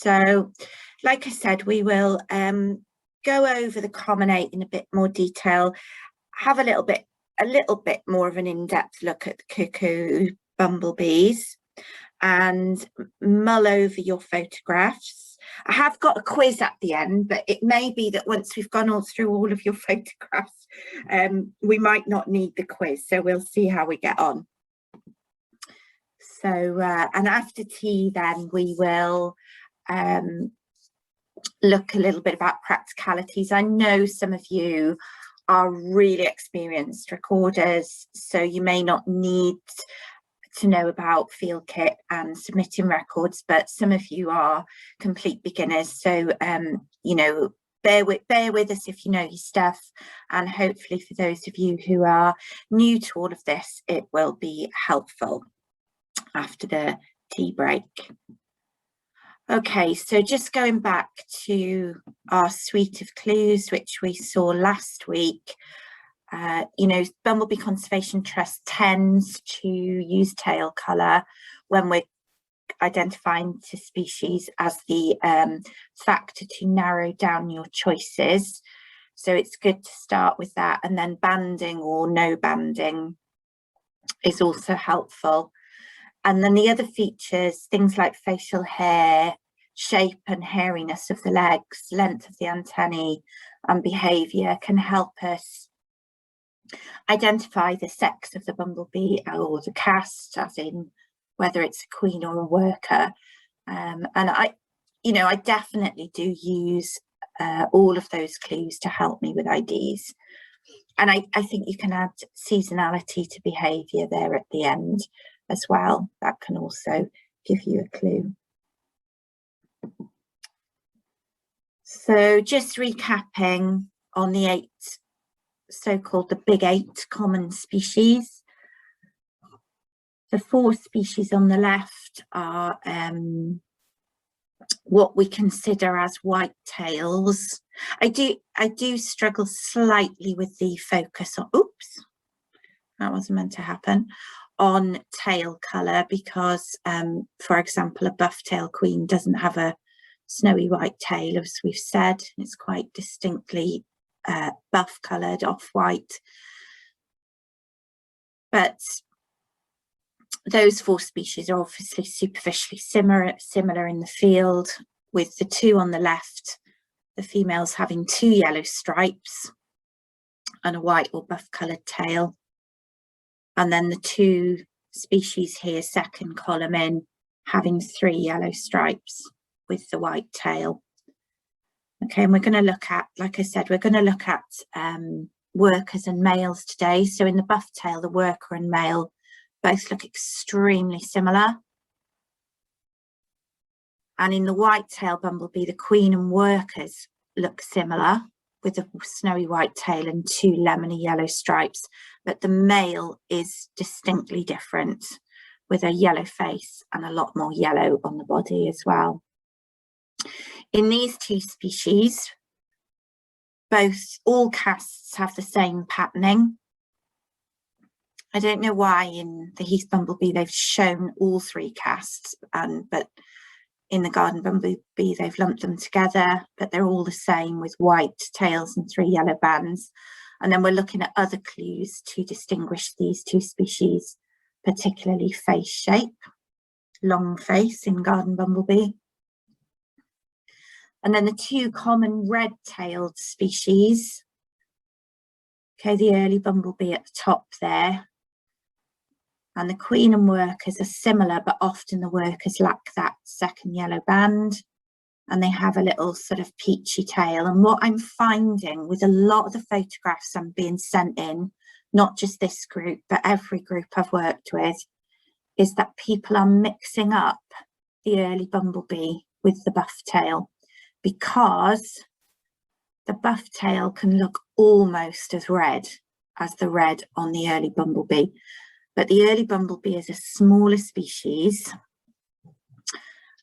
So, like I said, we will go over the common 8 in a bit more detail, have a little bit more of an in-depth look at the cuckoo bumblebees, and mull over your photographs. I have got a quiz at the end, but it may be that once we've gone through all of your photographs, we might not need the quiz, so we'll see how we get on. So, and after tea then we will look a little bit about practicalities. I know some of you are really experienced recorders, so you may not need to know about field kit and submitting records, but some of you are complete beginners, so you know, bear with us if you know your stuff, and hopefully for those of you who are new to all of this, it will be helpful after the tea break. Okay, so just going back to our suite of clues which we saw last week, you know, Bumblebee Conservation Trust tends to use tail colour when we're identifying to species as the factor to narrow down your choices. So it's good to start with that, and then banding or no banding is also helpful. And then the other features, things like facial hair, shape and hairiness of the legs, length of the antennae and behaviour can help us identify the sex of the bumblebee or the caste, as in whether it's a queen or a worker. And I definitely do use all of those clues to help me with IDs. And I think you can add seasonality to behaviour there at the end as well. That can also give you a clue. So just recapping on the 8 so-called the big 8 common species. The 4 species on the left are what we consider as white tails. I do struggle slightly with the focus on, oops, that wasn't meant to happen, on tail colour, because for example a buff-tail queen doesn't have a snowy white tail, as we've said. It's quite distinctly buff coloured, off-white. But those 4 species are obviously superficially similar in the field, with the 2 on the left, the females having 2 yellow stripes and a white or buff coloured tail. And then the 2 species here, second column in, having 3 yellow stripes with the white tail. Okay, and we're going to look at, like I said, we're going to look at workers and males today. So in the buff tail, the worker and male both look extremely similar. And in the white tail bumblebee, the queen and workers look similar, with a snowy white tail and 2 lemony yellow stripes, but the male is distinctly different, with a yellow face and a lot more yellow on the body as well. In these 2 species, all castes have the same patterning. I don't know why in the Heath Bumblebee they've shown all 3 castes, but in the Garden Bumblebee they've lumped them together, but they're all the same, with white tails and 3 yellow bands. And then we're looking at other clues to distinguish these 2 species, particularly face shape, long face in Garden Bumblebee. And then the 2 common red-tailed species. Okay, the early bumblebee at the top there. And the queen and workers are similar, but often the workers lack that second yellow band, and they have a little sort of peachy tail. And what I'm finding with a lot of the photographs I'm being sent in, not just this group, but every group I've worked with, is that people are mixing up the early bumblebee with the buff tail, because the buff tail can look almost as red as the red on the early bumblebee. But the early bumblebee is a smaller species,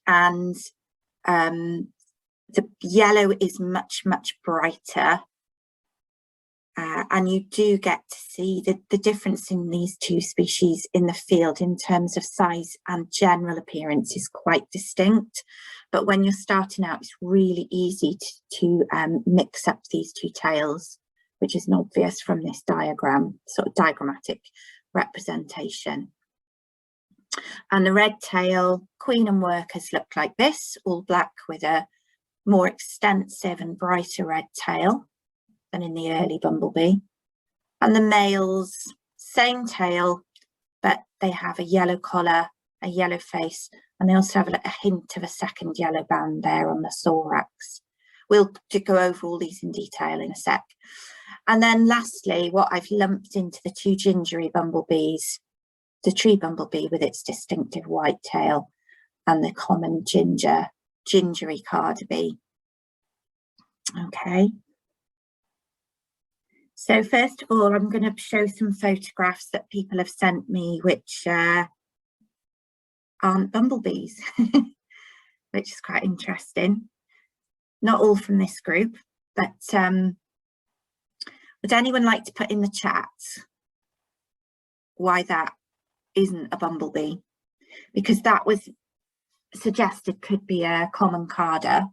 and the yellow is much, much brighter And you do get to see the difference in these two species in the field in terms of size and general appearance is quite distinct. But when you're starting out, it's really easy to mix up these two tails, which is obvious from this diagram, sort of diagrammatic representation. And the red tail queen and workers look like this, all black with a more extensive and brighter red tail than in the early bumblebee. And the males, same tail, but they have a yellow collar, a yellow face, and they also have a hint of a second yellow band there on the thorax. We'll go over all these in detail in a sec. And then lastly, what I've lumped into the two gingery bumblebees, the tree bumblebee with its distinctive white tail and the common gingery bee. Okay. So first of all, I'm going to show some photographs that people have sent me, which aren't bumblebees, which is quite interesting. Not all from this group, but would anyone like to put in the chat why that isn't a bumblebee? Because that was suggested could be a common carder,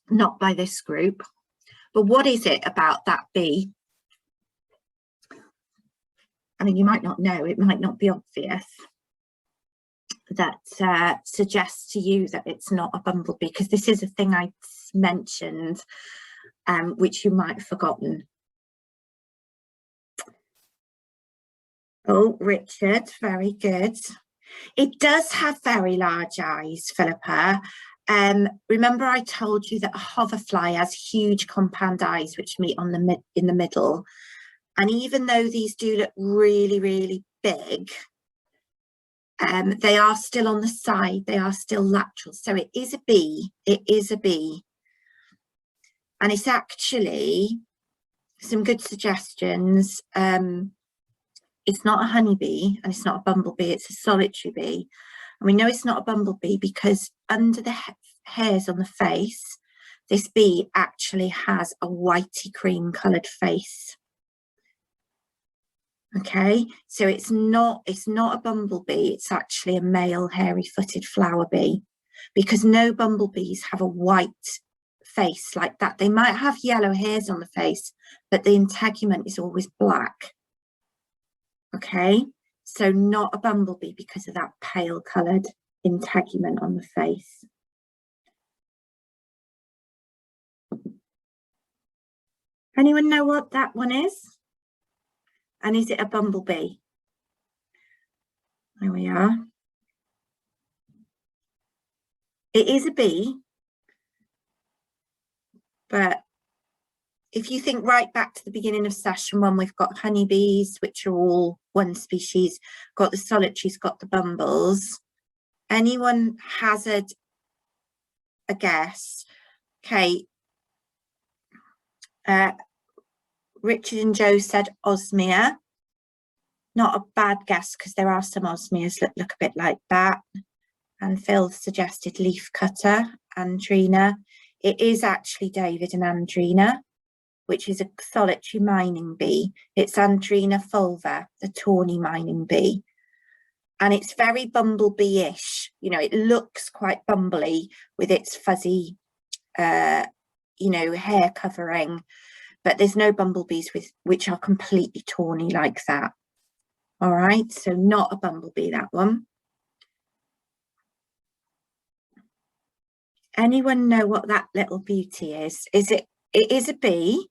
not by this group. But what is it about that bee? I mean, you might not know, it might not be obvious, that suggests to you that it's not a bumblebee, because this is a thing I mentioned, which you might have forgotten. Oh, Richard, very good. It does have very large eyes, Philippa. Remember I told you that a hoverfly has huge compound eyes which meet on in the middle, and even though these do look really, really big, they are still on the side, they are still lateral. So it is a bee, it is a bee. And it's actually some good suggestions. It's not a honeybee and it's not a bumblebee, it's a solitary bee. And we know it's not a bumblebee because under the hairs on the face, this bee actually has a whitey cream coloured face. Okay, so it's not a bumblebee, it's actually a male hairy footed flower bee, because no bumblebees have a white face like that. They might have yellow hairs on the face, but the integument is always black. Okay, so not a bumblebee because of that pale coloured integument on the face. Anyone know what that one is? And is it a bumblebee? There we are. It is a bee, but if you think right back to the beginning of session one, we've got honeybees, which are all one species, got the solitaries, got the bumbles. Anyone hazard a guess? Okay. Richard and Joe said osmia. Not a bad guess because there are some osmias that look a bit like that. And Phil suggested leaf cutter, andrena. It is actually David and andrena, which is a solitary mining bee. It's Andrena fulva, the tawny mining bee. And it's very bumblebee-ish. You know, it looks quite bumbly with its fuzzy, you know, hair covering, but there's no bumblebees which are completely tawny like that. All right, so not a bumblebee, that one. Anyone know what that little beauty is? It is a bee.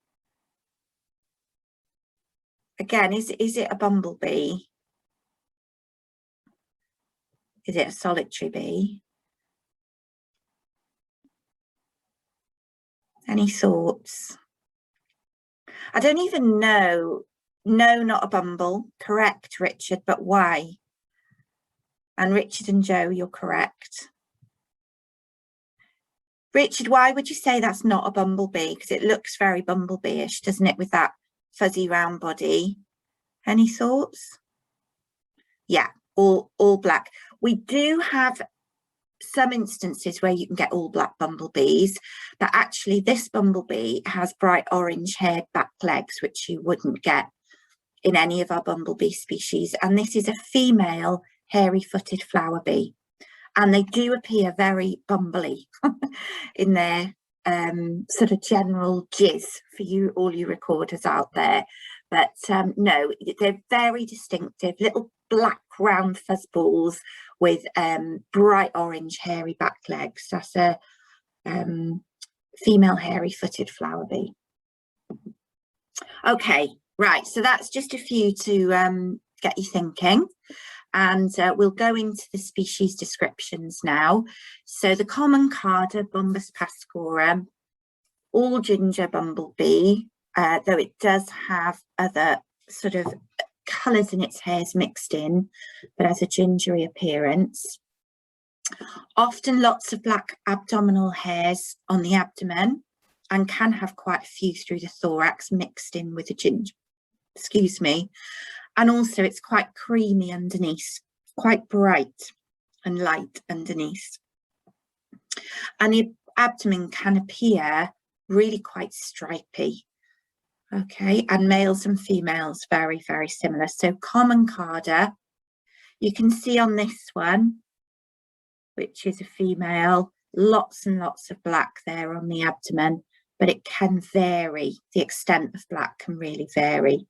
Again, is it a bumblebee? Is it a solitary bee? Any thoughts? I don't even know. No, not a bumble. Correct, Richard, but why? And Richard and Joe, you're correct. Richard, why would you say that's not a bumblebee? Because it looks very bumblebee-ish, doesn't it, with that fuzzy round body? Any thoughts? Yeah, all black. We do have some instances where you can get all black bumblebees, but actually this bumblebee has bright orange haired back legs, which you wouldn't get in any of our bumblebee species. And this is a female hairy footed flower bee, and they do appear very bumbly in their sort of general jizz for you, all you recorders out there. But no, they're very distinctive, little black round fuzz balls with bright orange hairy back legs. That's a female hairy footed flower bee. Okay, right, so that's just a few to get you thinking. And we'll go into the species descriptions now. So the common carder, Bombus pascorum, all ginger bumblebee, though it does have other sort of colours in its hairs mixed in, but has a gingery appearance. Often lots of black abdominal hairs on the abdomen, and can have quite a few through the thorax mixed in with the ginger, excuse me. And also it's quite creamy underneath, quite bright and light underneath. And the abdomen can appear really quite stripy. Okay, and males and females very, very similar. So common carder, you can see on this one, which is a female, lots and lots of black there on the abdomen, but it can vary. The extent of black can really vary.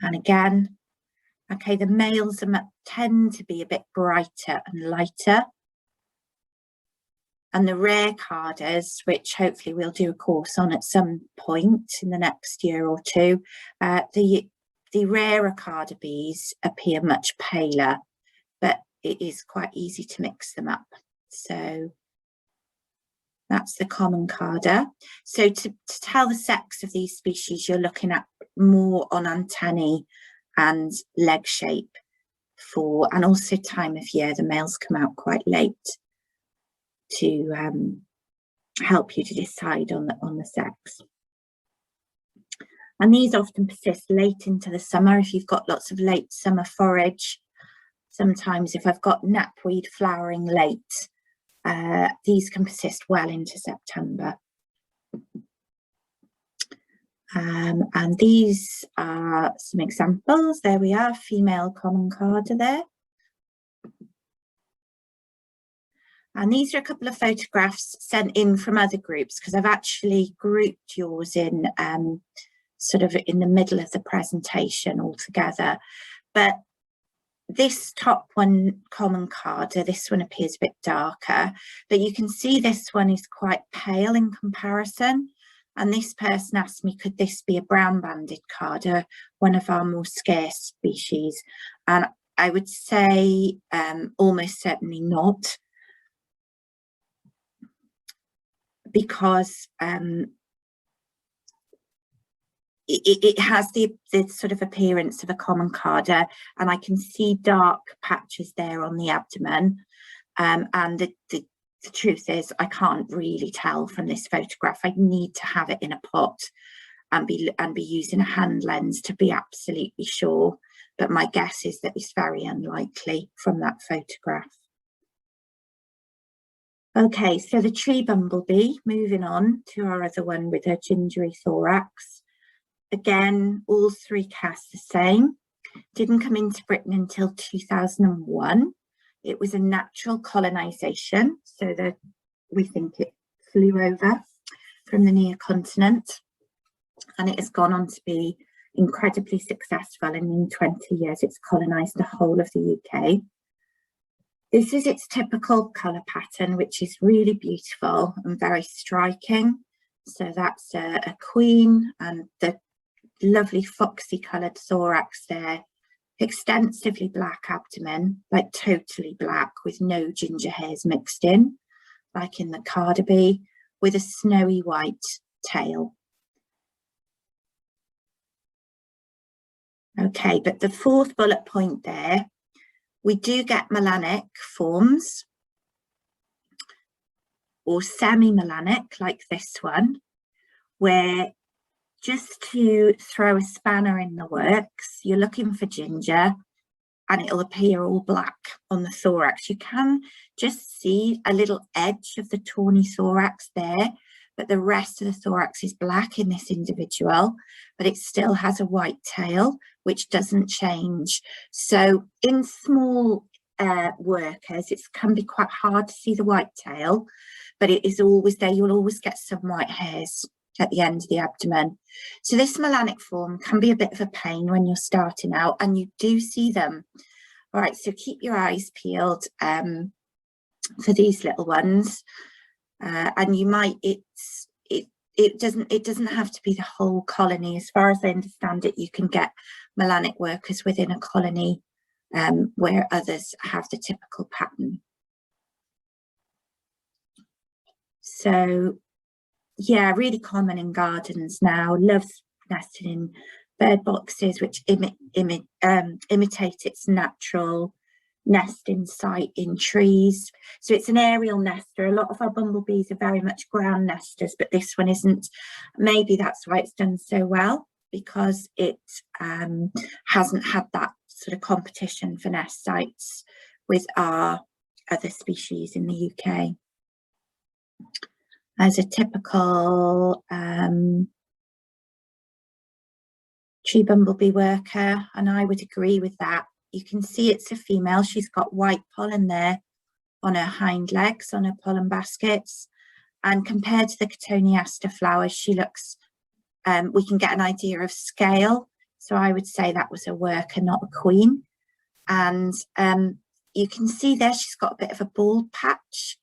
And again, okay, the males tend to be a bit brighter and lighter. And the rare carders, which hopefully we'll do a course on at some point in the next year or two, the rarer carder bees appear much paler, but it is quite easy to mix them up. So that's the common carder. So to tell the sex of these species, you're looking at more on antennae and leg shape and also time of year. The males come out quite late to help you to decide on the sex. And these often persist late into the summer if you've got lots of late summer forage. Sometimes if I've got knapweed flowering late, these can persist well into September. And these are some examples. There we are, female common carder there. And these are a couple of photographs sent in from other groups, because I've actually grouped yours in sort of in the middle of the presentation altogether. But this top one, common carder, this one appears a bit darker, but you can see this one is quite pale in comparison. And this person asked me, could this be a brown-banded carder, one of our more scarce species? And I would say almost certainly not, because it has the sort of appearance of a common carder, and I can see dark patches there on the abdomen. And the truth is, I can't really tell from this photograph. I need to have it in a pot and be using a hand lens to be absolutely sure. But my guess is that it's very unlikely from that photograph. Okay, so the tree bumblebee, moving on to our other one with a gingery thorax. Again, all three casts the same. Didn't come into Britain until 2001. It was a natural colonisation, so that we think it flew over from the near continent, and it has gone on to be incredibly successful, and in 20 years it's colonised the whole of the UK. This is its typical colour pattern, which is really beautiful and very striking. So that's a queen, and the lovely foxy coloured thorax there, extensively black abdomen, like totally black with no ginger hairs mixed in, like in the carder bee, with a snowy white tail. Okay, but the fourth bullet point there, we do get melanic forms or semi-melanic, like this one, where, just to throw a spanner in the works, you're looking for ginger, and it'll appear all black on the thorax. You can just see a little edge of the tawny thorax there, but the rest of the thorax is black in this individual, but it still has a white tail, which doesn't change. So in small workers, it can be quite hard to see the white tail, but it is always there. You'll always get some white hairs at the end of the abdomen. So this melanic form can be a bit of a pain when you're starting out, and you do see them. All right, so keep your eyes peeled for these little ones, and you might, it doesn't have to be the whole colony. As far as I understand it, you can get melanic workers within a colony where others have the typical pattern. So yeah, really common in gardens now. Loves nesting in bird boxes, which imitate its natural nesting site in trees. So it's an aerial nester. A lot of our bumblebees are very much ground nesters, but this one isn't. Maybe that's why it's done so well, because it hasn't had that sort of competition for nest sites with our other species in the UK. As a typical tree bumblebee worker, and I would agree with that. You can see it's a female. She's got white pollen there on her hind legs, on her pollen baskets, and compared to the Cotoneaster flowers, she looks, we can get an idea of scale. So I would say that was a worker, not a queen. And you can see there she's got a bit of a bald patch.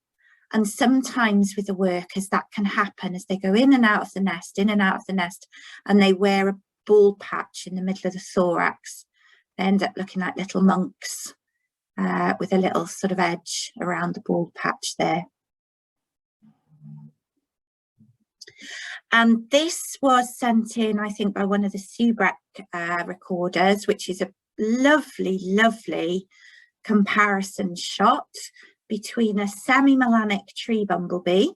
And sometimes with the workers that can happen as they go in and out of the nest, in and out of the nest, and they wear a bald patch in the middle of the thorax. They end up looking like little monks with a little sort of edge around the bald patch there. And this was sent in, I think, by one of the Subrek recorders, which is a lovely, lovely comparison shot between a semi-melanic tree bumblebee,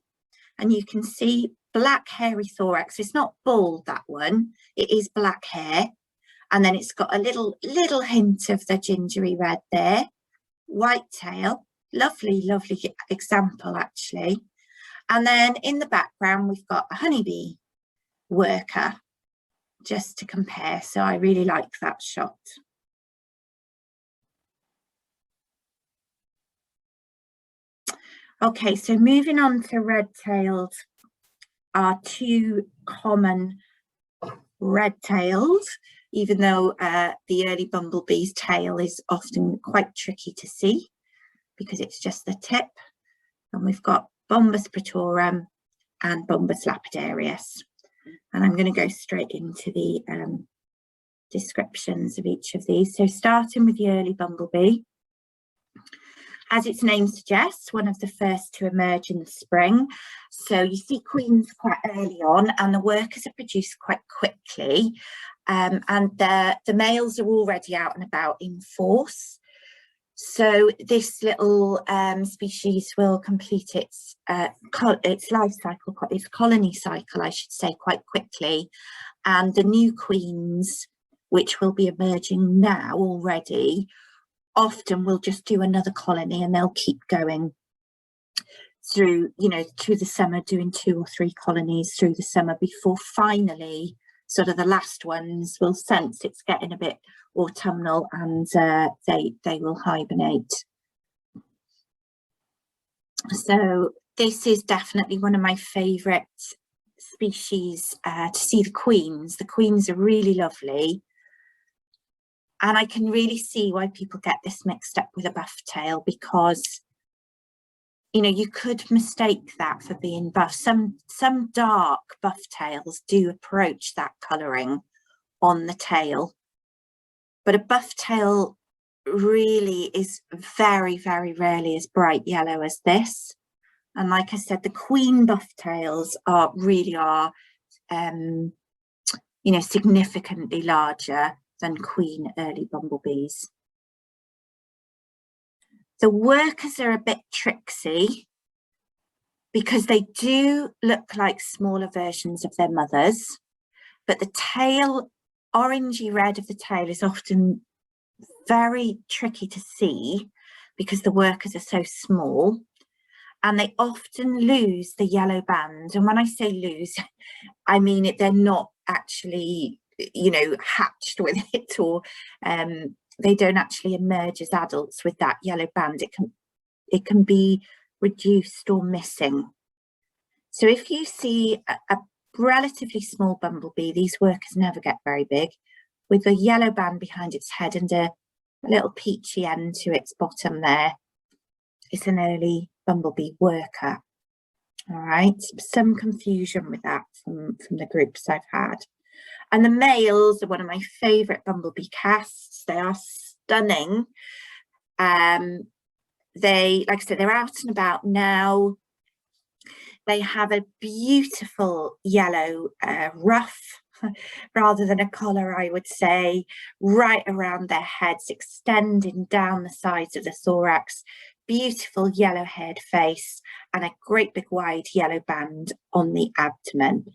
and you can see black hairy thorax. It's not bald, that one, it is black hair, and then it's got a little hint of the gingery red there, white tail, lovely example actually. And then in the background we've got a honeybee worker, just to compare. So I really like that shot. Okay, so moving on to red-tailed, our two common red-tailed, even though the early bumblebee's tail is often quite tricky to see because it's just the tip. And we've got Bombus pretorum and Bombus lapidarius. And I'm going to go straight into the descriptions of each of these. So starting with the early bumblebee. As its name suggests, one of the first to emerge in the spring. So you see queens quite early on, and the workers are produced quite quickly. And the males are already out and about in force. So this little species will complete its life cycle, its colony cycle, I should say, quite quickly. And the new queens, which will be emerging now already, often will just do another colony, and they'll keep going through, you know, through the summer, doing 2 or 3 colonies through the summer before finally sort of the last ones will sense it's getting a bit autumnal, and they will hibernate. So this is definitely one of my favourite species to see the queens. The queens are really lovely. And I can really see why people get this mixed up with a buff tail, because, you know, you could mistake that for being buff. Some dark buff tails do approach that colouring on the tail, but a buff tail really is very, very rarely as bright yellow as this. And like I said, the queen buff tails really are, you know, significantly larger than queen early bumblebees. The workers are a bit tricksy because they do look like smaller versions of their mothers, but the tail, orangey red of the tail, is often very tricky to see because the workers are so small, and they often lose the yellow band. And when I say lose, I mean they're not actually, you know, hatched with it, or they don't actually emerge as adults with that yellow band. It can be reduced or missing. So if you see a relatively small bumblebee, these workers never get very big, with a yellow band behind its head and a little peachy end to its bottom there, it's an early bumblebee worker. All right, some confusion with that from the groups I've had. And the males are one of my favourite bumblebee casts. They are stunning. They, like I said, they're out and about now. They have a beautiful yellow ruff, rather than a collar, I would say, right around their heads, extending down the sides of the thorax. Beautiful yellow-haired face and a great big wide yellow band on the abdomen.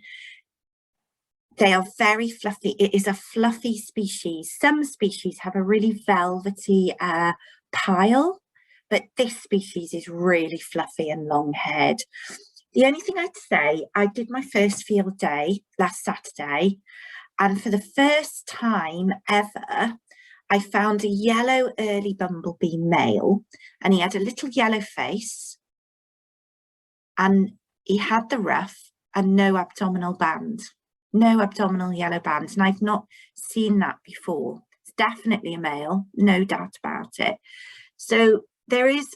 They are very fluffy. It is a fluffy species. Some species have a really velvety pile, but this species is really fluffy and long-haired. The only thing I'd say, I did my first field day last Saturday, and for the first time ever, I found a yellow early bumblebee male, and he had a little yellow face, and he had the ruff and no abdominal band, no abdominal yellow band, and I've not seen that before. It's definitely a male, no doubt about it. So there is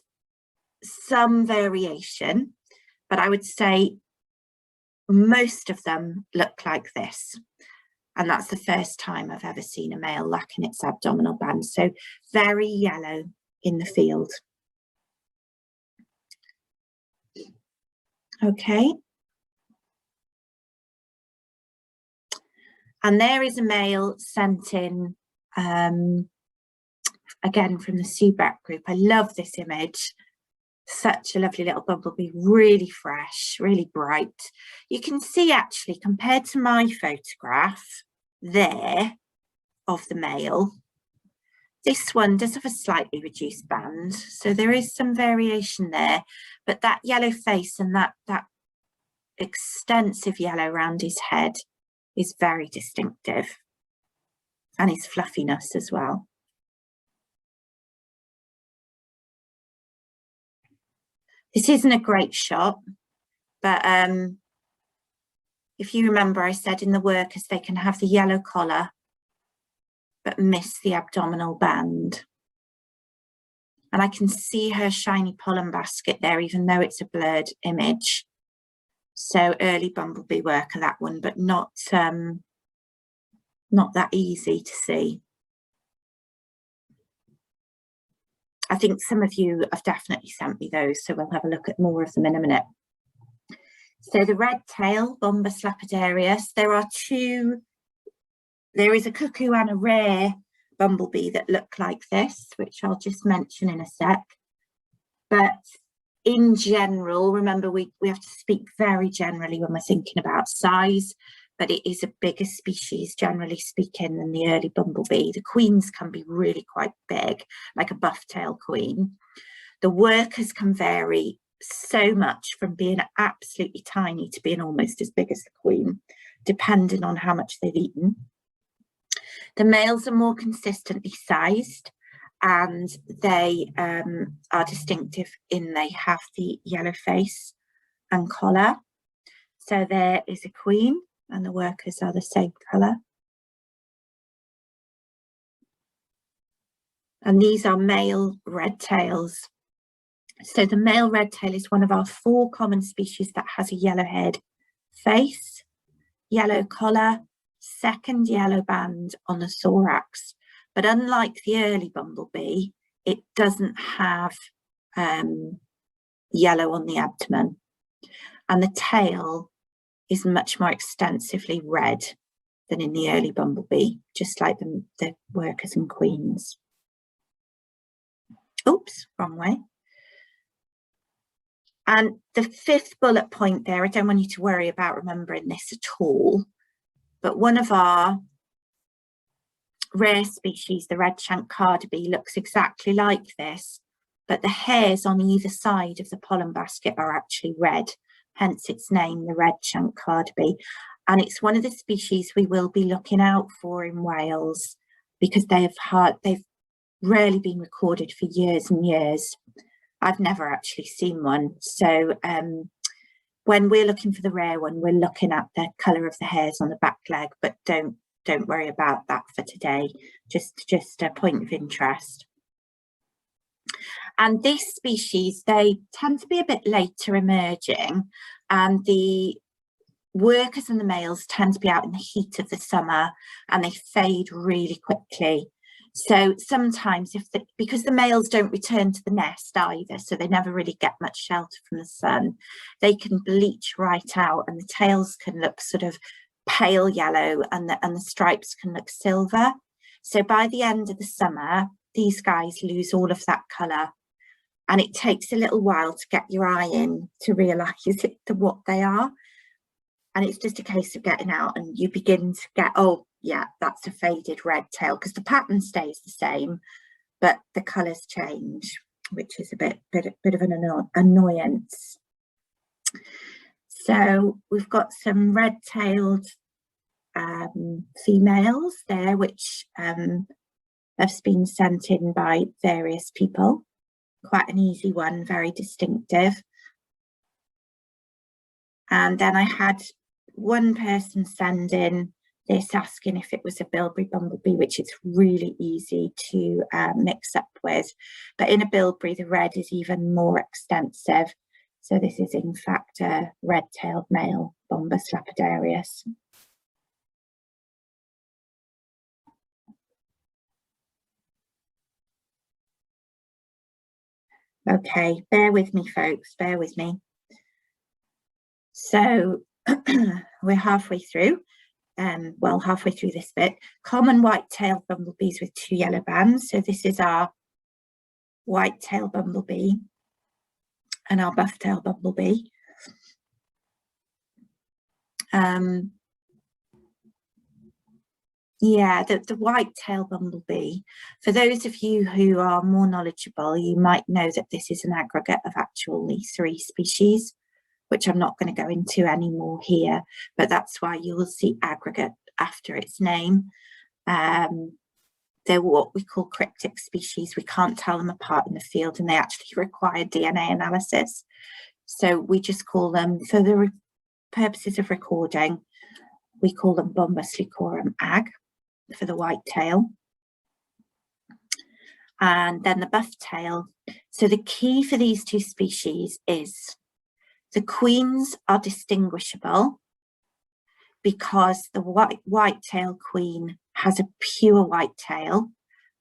some variation, but I would say most of them look like this. And that's the first time I've ever seen a male lacking its abdominal band. So very yellow in the field. Okay. And there is a male sent in, again, from the Subak group. I love this image. Such a lovely little bumblebee, really fresh, really bright. You can see actually, compared to my photograph there of the male, this one does have a slightly reduced band, so there is some variation there, but that yellow face and that extensive yellow around his head is very distinctive, and his fluffiness as well. This isn't a great shot, but if you remember, I said in the workers they can have the yellow collar but miss the abdominal band. And I can see her shiny pollen basket there, even though it's a blurred image. So early bumblebee worker, that one, but not that easy to see. I think some of you have definitely sent me those, so we'll have a look at more of them in a minute. So the red tail, Bombus lapidarius, there are two. There is a cuckoo and a rare bumblebee that look like this, which I'll just mention in a sec. But in general, remember, we have to speak very generally when we're thinking about size, but it is a bigger species, generally speaking, than the early bumblebee. The queens can be really quite big, like a buff-tail queen. The workers can vary so much, from being absolutely tiny to being almost as big as the queen, depending on how much they've eaten. The males are more consistently sized, and they are distinctive in they have the yellow face and collar. So there is a queen, and the workers are the same colour. And these are male red tails. So the male red tail is one of our 4 common species that has a yellow-haired face, yellow collar, second yellow band on the thorax. But unlike the early bumblebee, it doesn't have yellow on the abdomen. And the tail is much more extensively red than in the early bumblebee, just like the workers and queens. Oops, wrong way. And the 5th bullet point there, I don't want you to worry about remembering this at all, but one of our rare species, the red-shanked Garden Bee, looks exactly like this, but the hairs on either side of the pollen basket are actually red, hence its name, the red-shanked Garden Bee. And it's one of the species we will be looking out for in Wales, because they've rarely been recorded for years and years. I've never actually seen one. So when we're looking for the rare one, we're looking at the colour of the hairs on the back leg, but don't worry about that for today, just a point of interest. And this species, they tend to be a bit later emerging, and the workers and the males tend to be out in the heat of the summer, and they fade really quickly. So sometimes because the males don't return to the nest either, so they never really get much shelter from the sun, they can bleach right out, and the tails can look sort of pale yellow, and the stripes can look silver. So by the end of the summer, these guys lose all of that colour, and it takes a little while to get your eye in to realise what they are. And it's just a case of getting out, and you begin to get, oh yeah, that's a faded red tail, because the pattern stays the same, but the colours change, which is a bit of an annoyance. So we've got some red-tailed females there, which have been sent in by various people. Quite an easy one, very distinctive. And then I had one person send in this asking if it was a bilberry bumblebee, which it's really easy to mix up with. But in a bilberry, the red is even more extensive. So this is in fact a red-tailed male, Bombus lapidarius. Okay, bear with me, folks, bear with me. So we're halfway through. Well, halfway through this bit. Common white-tailed bumblebees with 2 yellow bands. So this is our white-tailed bumblebee and our buff-tailed bumblebee. Yeah, the white-tailed bumblebee, for those of you who are more knowledgeable, you might know that this is an aggregate of actually 3 species, which I'm not going to go into anymore here, but that's why you will see aggregate after its name. They're what we call cryptic species. We can't tell them apart in the field, and they actually require DNA analysis. So we just call them, for the purposes of recording, we call them Bombus lucorum ag for the white tail. And then the buff tail. So the key for these 2 species is the queens are distinguishable because the white-tailed queen has a pure white tail,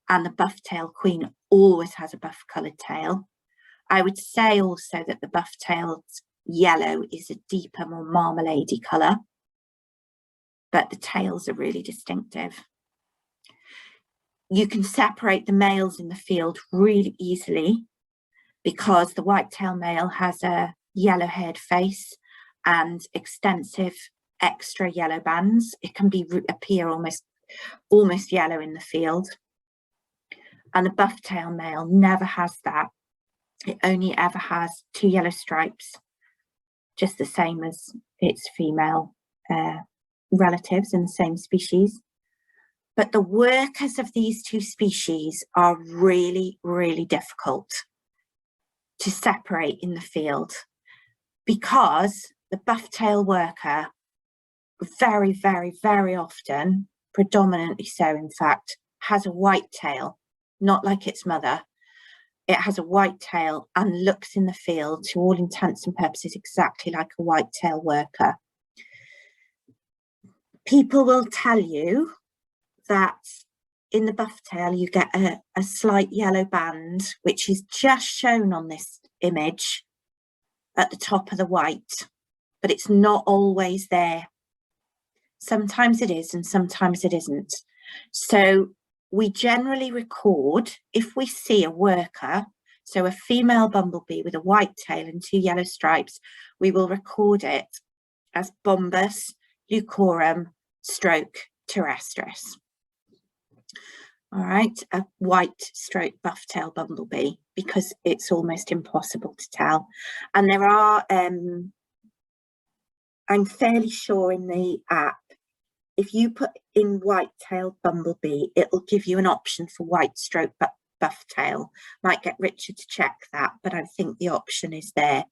and the buff-tailed queen always has a buff-coloured tail. I would say also that the buff-tailed yellow is a deeper, more marmalade-y colour, but the tails are really distinctive. You can separate the males in the field really easily because the white-tailed male has a yellow-haired face and extensive extra yellow bands. It can appear almost yellow in the field, and the buff-tailed male never has that. It only ever has 2 yellow stripes, just the same as its female relatives in the same species. But the workers of these 2 species are really, really difficult to separate in the field, because the buff-tail worker very, very, very often, predominantly so in fact, has a white tail, not like its mother. It has a white tail and looks in the field, to all intents and purposes, exactly like a white-tail worker. People will tell you that in the buff-tail you get a slight yellow band, which is just shown on this image at the top of the white, but it's not always there. Sometimes it is and sometimes it isn't. So we generally record, if we see a worker, so a female bumblebee with a white tail and 2 yellow stripes, we will record it as Bombus lucorum / Terrestris. all right, a white stroke buff-tail bumblebee, because it's almost impossible to tell. And there are, I'm fairly sure in the app, if you put in white-tailed bumblebee, it'll give you an option for white stroke buff-tail. Might get Richard to check that, but I think the option is there.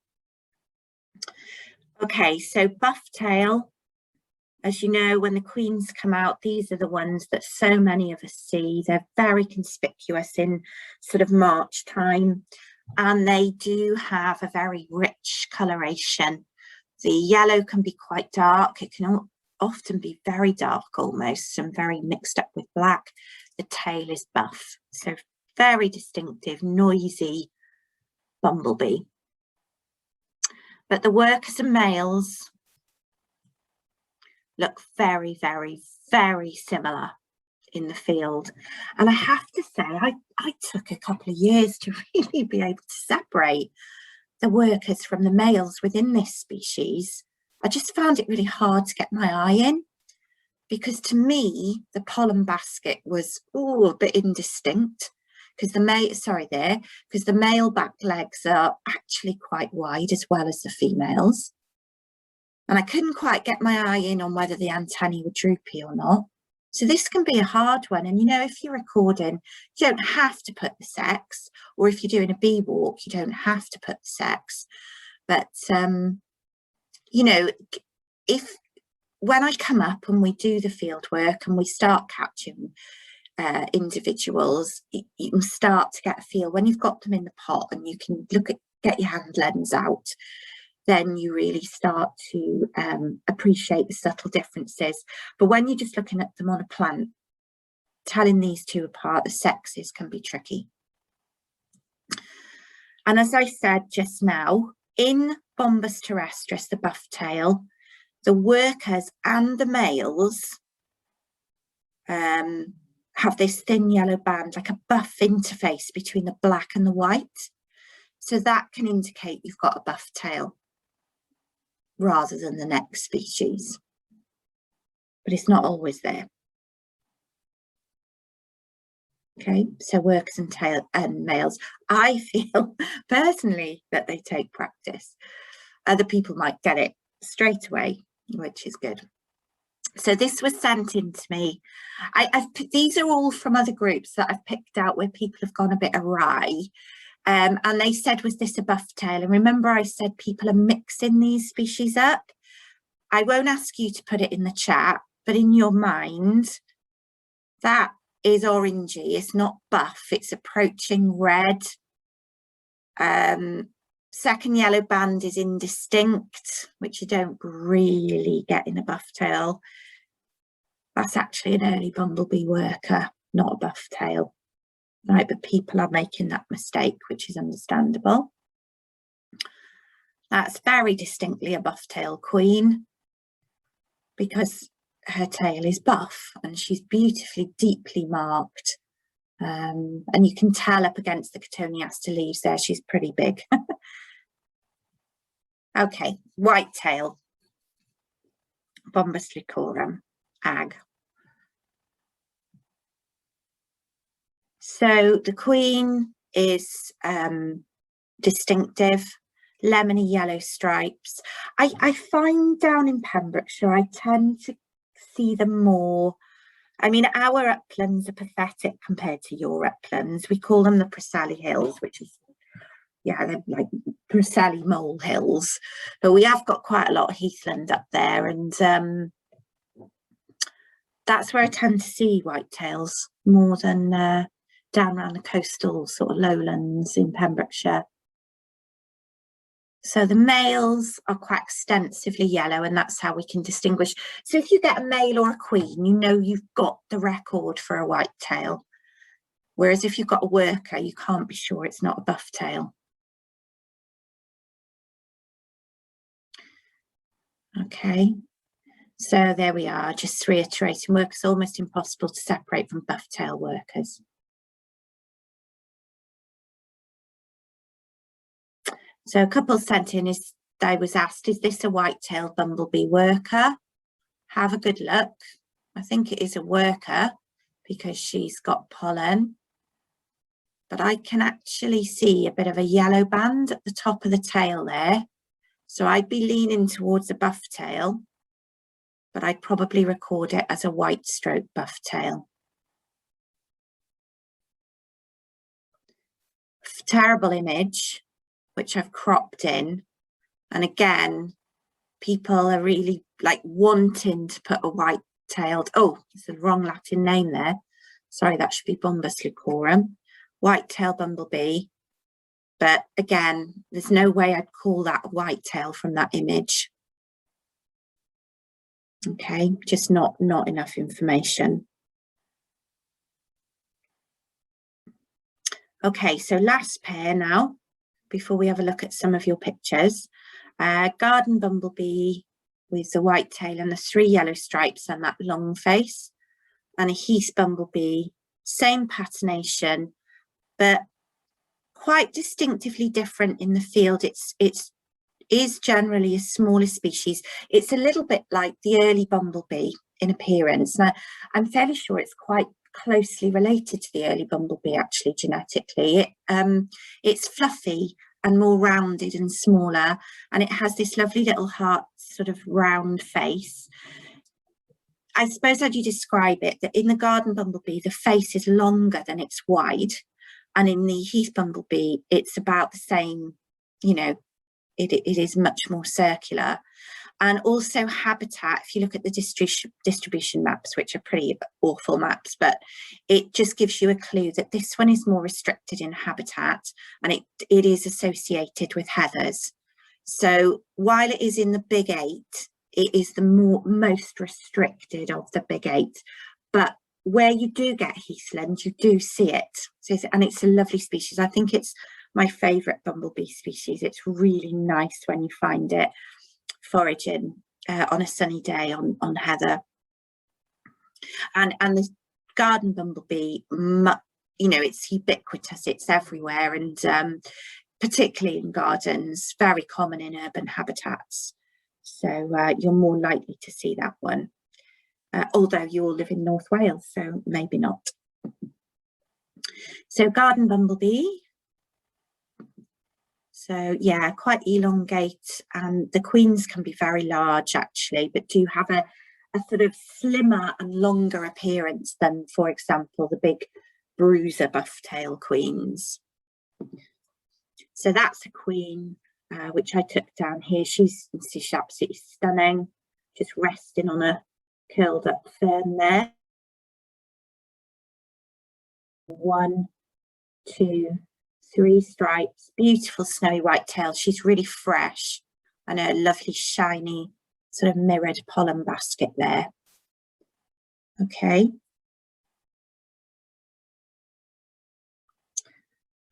Okay, so buff-tail, as you know, when the queens come out, these are the ones that so many of us see. They're very conspicuous in sort of March time, and they do have a very rich coloration. The yellow can be quite dark. It can often be very dark almost, and very mixed up with black. The tail is buff, so very distinctive, noisy bumblebee. But the workers and males look very, very, very similar in the field. And I have to say, I took a couple of years to really be able to separate the workers from the males within this species. I just found it really hard to get my eye in, because to me, the pollen basket was a bit indistinct, because the male back legs are actually quite wide as well as the females. And I couldn't quite get my eye in on whether the antennae were droopy or not. So this can be a hard one. And, you know, if you're recording, you don't have to put the sex, or if you're doing a bee walk, you don't have to put the sex. But, you know, when I come up and we do the field work and we start catching individuals, you can start to get a feel when you've got them in the pot and you can get your hand lens out. Then you really start to appreciate the subtle differences. But when you're just looking at them on a plant, telling these two apart, the sexes can be tricky. And as I said just now, in Bombus terrestris, the buff tail, the workers and the males have this thin yellow band, like a buff interface between the black and the white. So that can indicate you've got a buff tail rather than the next species, but it's not always there. Okay, so workers and males, I feel personally that they take practice. Other people might get it straight away, which is good. So this was sent in to me. These are all from other groups that I've picked out where people have gone a bit awry. And they said, was this a buff tail? And remember I said people are mixing these species up. I won't ask you to put it in the chat, but in your mind, that is orangey. It's not buff, it's approaching red. Second yellow band is indistinct, which you don't really get in a buff tail. That's actually an early bumblebee worker, not a buff tail. Right, but people are making that mistake, which is understandable. That's very distinctly a buff-tail queen, because her tail is buff and she's beautifully, deeply marked. And you can tell up against the Cotoneaster leaves there, she's pretty big. Okay, white tail, Bombus licorum, ag. So the queen is distinctive, lemony yellow stripes. I find down in Pembrokeshire, I tend to see them more. I mean, our uplands are pathetic compared to your uplands. We call them the Preseli Hills, which is, yeah, they're like Preseli mole hills. But we have got quite a lot of heathland up there, and that's where I tend to see whitetails more than down around the coastal sort of lowlands in Pembrokeshire. So the males are quite extensively yellow, and that's how we can distinguish. So if you get a male or a queen, you know you've got the record for a whitetail. Whereas if you've got a worker, you can't be sure it's not a buff tail. Okay, so there we are, just reiterating, workers almost impossible to separate from buff tail workers. So a couple sent in, I was asked, is this a white-tailed bumblebee worker? Have a good look. I think it is a worker. because she's got pollen. But I can actually see a bit of a yellow band at the top of the tail there. So I'd be leaning towards a buff tail, but I'd probably record it as a white stroke buff tail. Terrible image, which I've cropped in. And again, people are really like wanting to put a white-tailed, oh, it's the wrong Latin name there. Sorry, that should be Bombus lucorum. White-tailed bumblebee. But again, there's no way I'd call that a white-tail from that image. Okay, just not enough information. Okay, so last pair now, before we have a look at some of your pictures. Garden Bumblebee with the white tail and the 3 yellow stripes and that long face. And a Heath Bumblebee, same patternation, but quite distinctively different in the field. It is generally a smaller species. It's a little bit like the early Bumblebee in appearance. Now, I'm fairly sure it's quite closely related to the early Bumblebee, actually, genetically. It's fluffy and more rounded and smaller, and it has this lovely little heart sort of round face. I suppose how do you describe it, that in the Garden Bumblebee, the face is longer than it's wide, and in the Heath Bumblebee, it's about the same, you know, it is much more circular. And also habitat, if you look at the distribution maps, which are pretty awful maps, but it just gives you a clue that this one is more restricted in habitat, and it is associated with heathers. So while it is in the big 8, it is the most restricted of the big 8. But where you do get heathland, you do see it. So and it's a lovely species. I think it's my favourite bumblebee species. It's really nice when you find it foraging on a sunny day on heather. And the Garden Bumblebee, you know, it's ubiquitous, it's everywhere, and particularly in gardens, very common in urban habitats. So you're more likely to see that one, although you all live in North Wales, so maybe not. So Garden Bumblebee. So yeah, quite elongate, and the queens can be very large actually, but do have a sort of slimmer and longer appearance than, for example, the big bruiser buff-tail queens. So that's a queen, which I took down here. She's absolutely stunning, just resting on a curled up fern there. 1, 2, 3 stripes, beautiful snowy white tail. She's really fresh, and a lovely shiny sort of mirrored pollen basket there. Okay.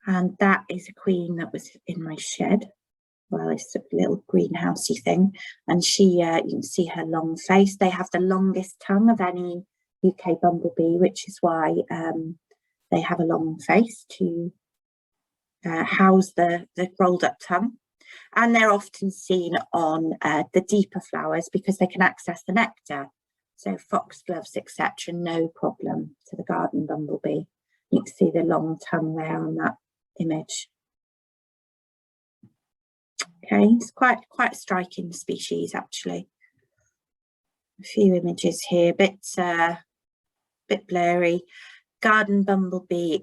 And that is a queen that was in my shed. Well, it's a little greenhousey thing. And she, you can see her long face. They have the longest tongue of any UK bumblebee, which is why they have a long face to house the rolled up tongue. And they're often seen on the deeper flowers because they can access the nectar. So foxgloves, etc., no problem to the Garden Bumblebee. You can see the long tongue there on that image. Okay, it's quite a striking species actually. A few images here, bit blurry. Garden Bumblebee,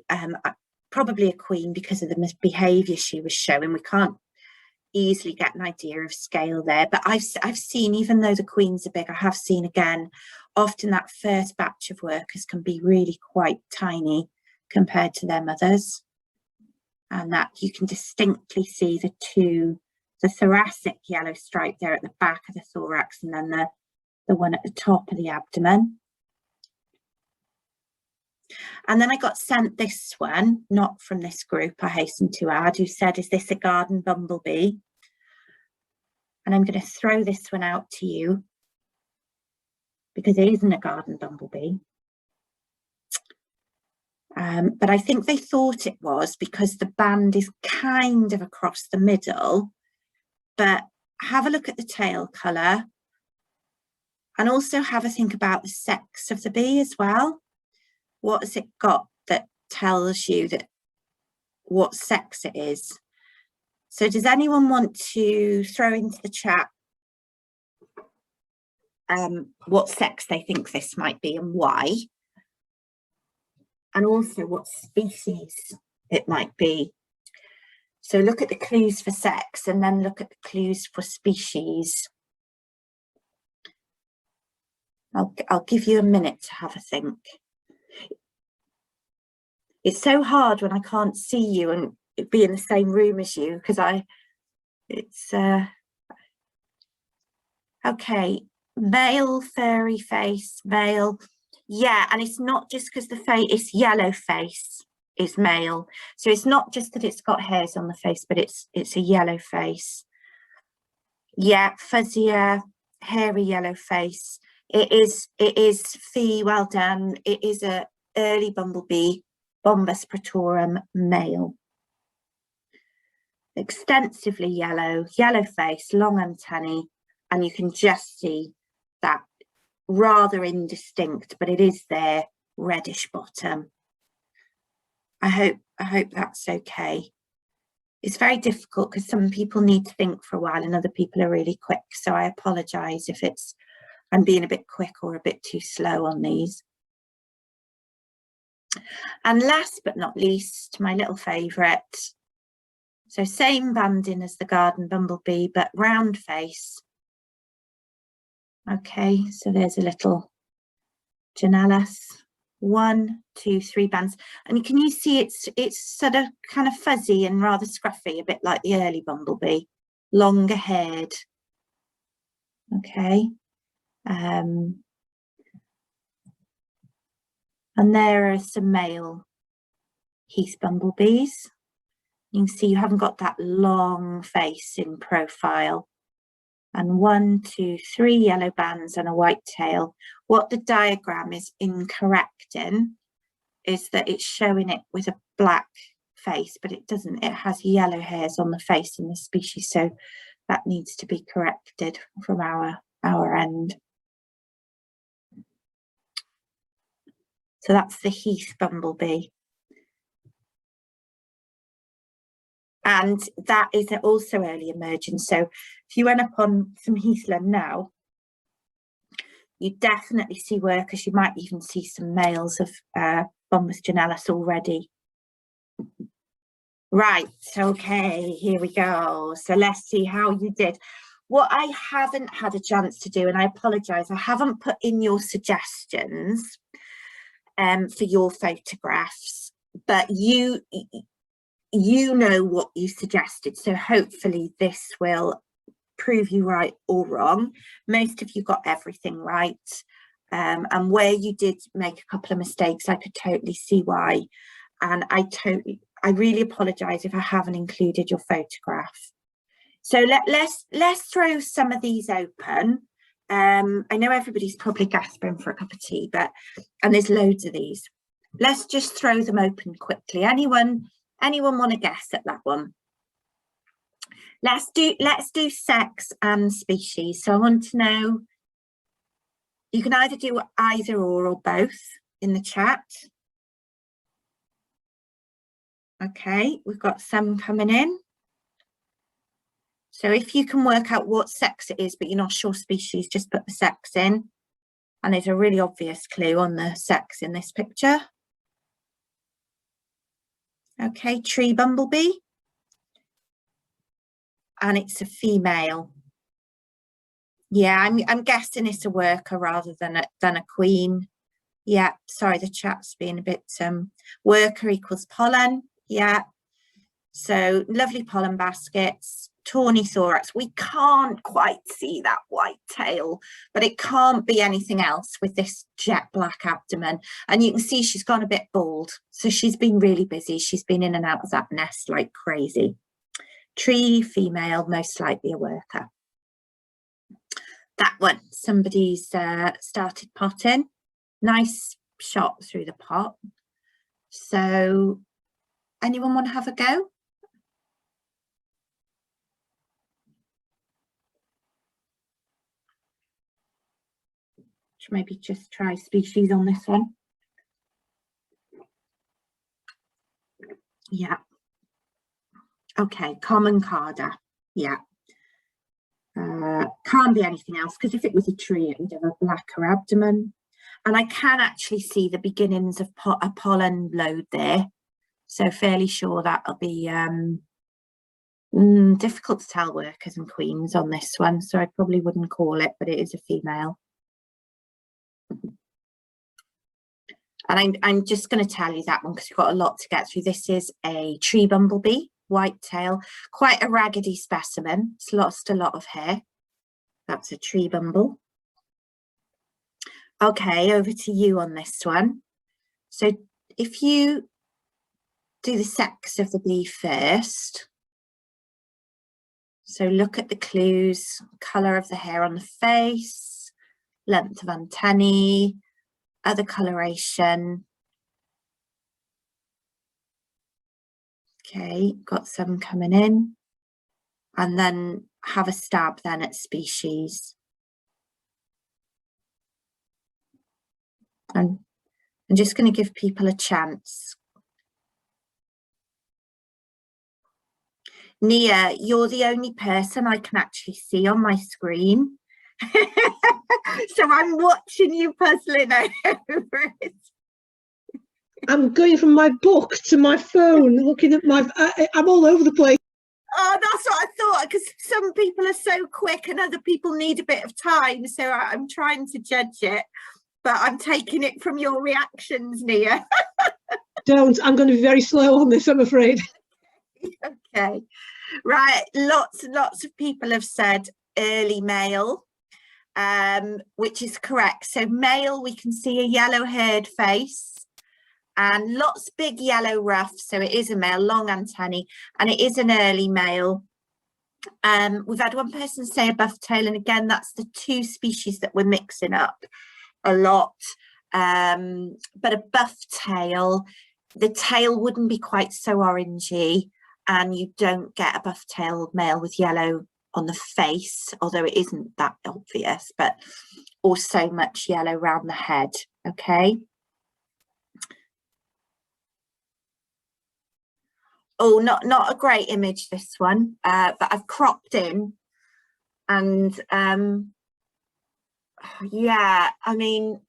probably a queen because of the misbehaviour she was showing. We can't easily get an idea of scale there, but I've seen, even though the queens are big, I have seen again, often that first batch of workers can be really quite tiny compared to their mothers, and that you can distinctly see the thoracic yellow stripe there at the back of the thorax, and then the one at the top of the abdomen. And then I got sent this one, not from this group, I hasten to add, who said, is this a Garden Bumblebee? And I'm going to throw this one out to you because it isn't a Garden Bumblebee. But I think they thought it was because the band is kind of across the middle. But have a look at the tail colour, and also have a think about the sex of the bee as well. What has it got that tells you that what sex it is? So does anyone want to throw into the chat what sex they think this might be and why? And also what species it might be. So look at the clues for sex and then look at the clues for species. I'll give you a minute to have a think. It's so hard when I can't see you and be in the same room as you, because okay, male furry face, male. Yeah, and it's not just because the face, it's yellow face is male. So it's not just that it's got hairs on the face, but it's a yellow face. Yeah, fuzzier, hairy yellow face. It is Fee, well done. It is a early bumblebee, Bombus pretorum male. Extensively yellow face, long antennae, and you can just see that rather indistinct, but it is there, reddish bottom. I hope that's okay. It's very difficult because some people need to think for a while and other people are really quick. So I apologise if I'm being a bit quick or a bit too slow on these. And last but not least, my little favourite. So same banding as the Garden Bumblebee, but round face. Okay, so there's a little Janellus. 1, 2, 3 bands, and can you see it's sort of kind of fuzzy and rather scruffy, a bit like the early bumblebee, longer haired. Okay, and there are some male Heath Bumblebees. You can see you haven't got that long face in profile. And 1, 2, 3 yellow bands and a white tail. What the diagram is incorrect in is that it's showing it with a black face, but it doesn't. It has yellow hairs on the face in this species, so that needs to be corrected from our end. So that's the Heath Bumblebee. And that is also early emerging. So if you went up on some heathland now, you definitely see workers. You might even see some males of Bombus Janellus already. Right, okay, here we go. So let's see how you did. What I haven't had a chance to do, and I apologise, I haven't put in your suggestions for your photographs, but you know what you suggested, so hopefully this will prove you right or wrong. Most of you got everything right, and where you did make a couple of mistakes, I could totally see why, and I really apologise if I haven't included your photograph. So let's throw some of these open. I know everybody's probably gasping for a cup of tea, and there's loads of these. Let's just throw them open quickly. Anyone want to guess at that one? Let's do sex and species. So I want to know, you can either do either or both in the chat. Okay, we've got some coming in. So if you can work out what sex it is, but you're not sure species, just put the sex in. And there's a really obvious clue on the sex in this picture. Okay, tree bumblebee. And it's a female. Yeah, I'm guessing it's a worker rather than a queen. Yeah, sorry, the chat's being a bit worker equals pollen. Yeah, so lovely pollen baskets. Tawny thorax. We can't quite see that white tail, but it can't be anything else with this jet black abdomen. And you can see she's gone a bit bald, so she's been really busy. She's been in and out of that nest like crazy. Tree female, most likely a worker. That one, somebody's started potting. Nice shot through the pot. So anyone want to have a go? Maybe just try species on this one. Yeah. Okay, common carder. Yeah. Can't be anything else, because if it was a tree, it would have a blacker abdomen. And I can actually see the beginnings of a pollen load there. So fairly sure that'll be difficult to tell workers and queens on this one. So I probably wouldn't call it, but it is a female. And I'm just going to tell you that one because we've got a lot to get through. This is a tree bumblebee, white tail, quite a raggedy specimen. It's lost a lot of hair. That's a tree bumble. Okay, over to you on this one. So if you do the sex of the bee first. So look at the clues, colour of the hair on the face, length of antennae, other coloration. Okay, got some coming in. And then have a stab then at species. And I'm just going to give people a chance. Nia, you're the only person I can actually see on my screen. So I'm watching you puzzling over it. I'm going from my book to my phone, looking at my... I'm all over the place. Oh, that's what I thought, because some people are so quick and other people need a bit of time. So I'm trying to judge it, but I'm taking it from your reactions, Nia. Don't. I'm going to be very slow on this, I'm afraid. Okay, right. Lots and lots of people have said early male, which is correct. So male, we can see a yellow-haired face and lots big yellow ruff. So it is a male, long antennae, and it is an early male. We've had one person say a buff tail, and again, that's the two species that we're mixing up a lot. But a buff tail, the tail wouldn't be quite so orangey, and you don't get a buff-tailed male with yellow on the face, although it isn't that obvious, but also much yellow around the head. Okay. Oh, not a great image, this one, but I've cropped in, and yeah, I mean,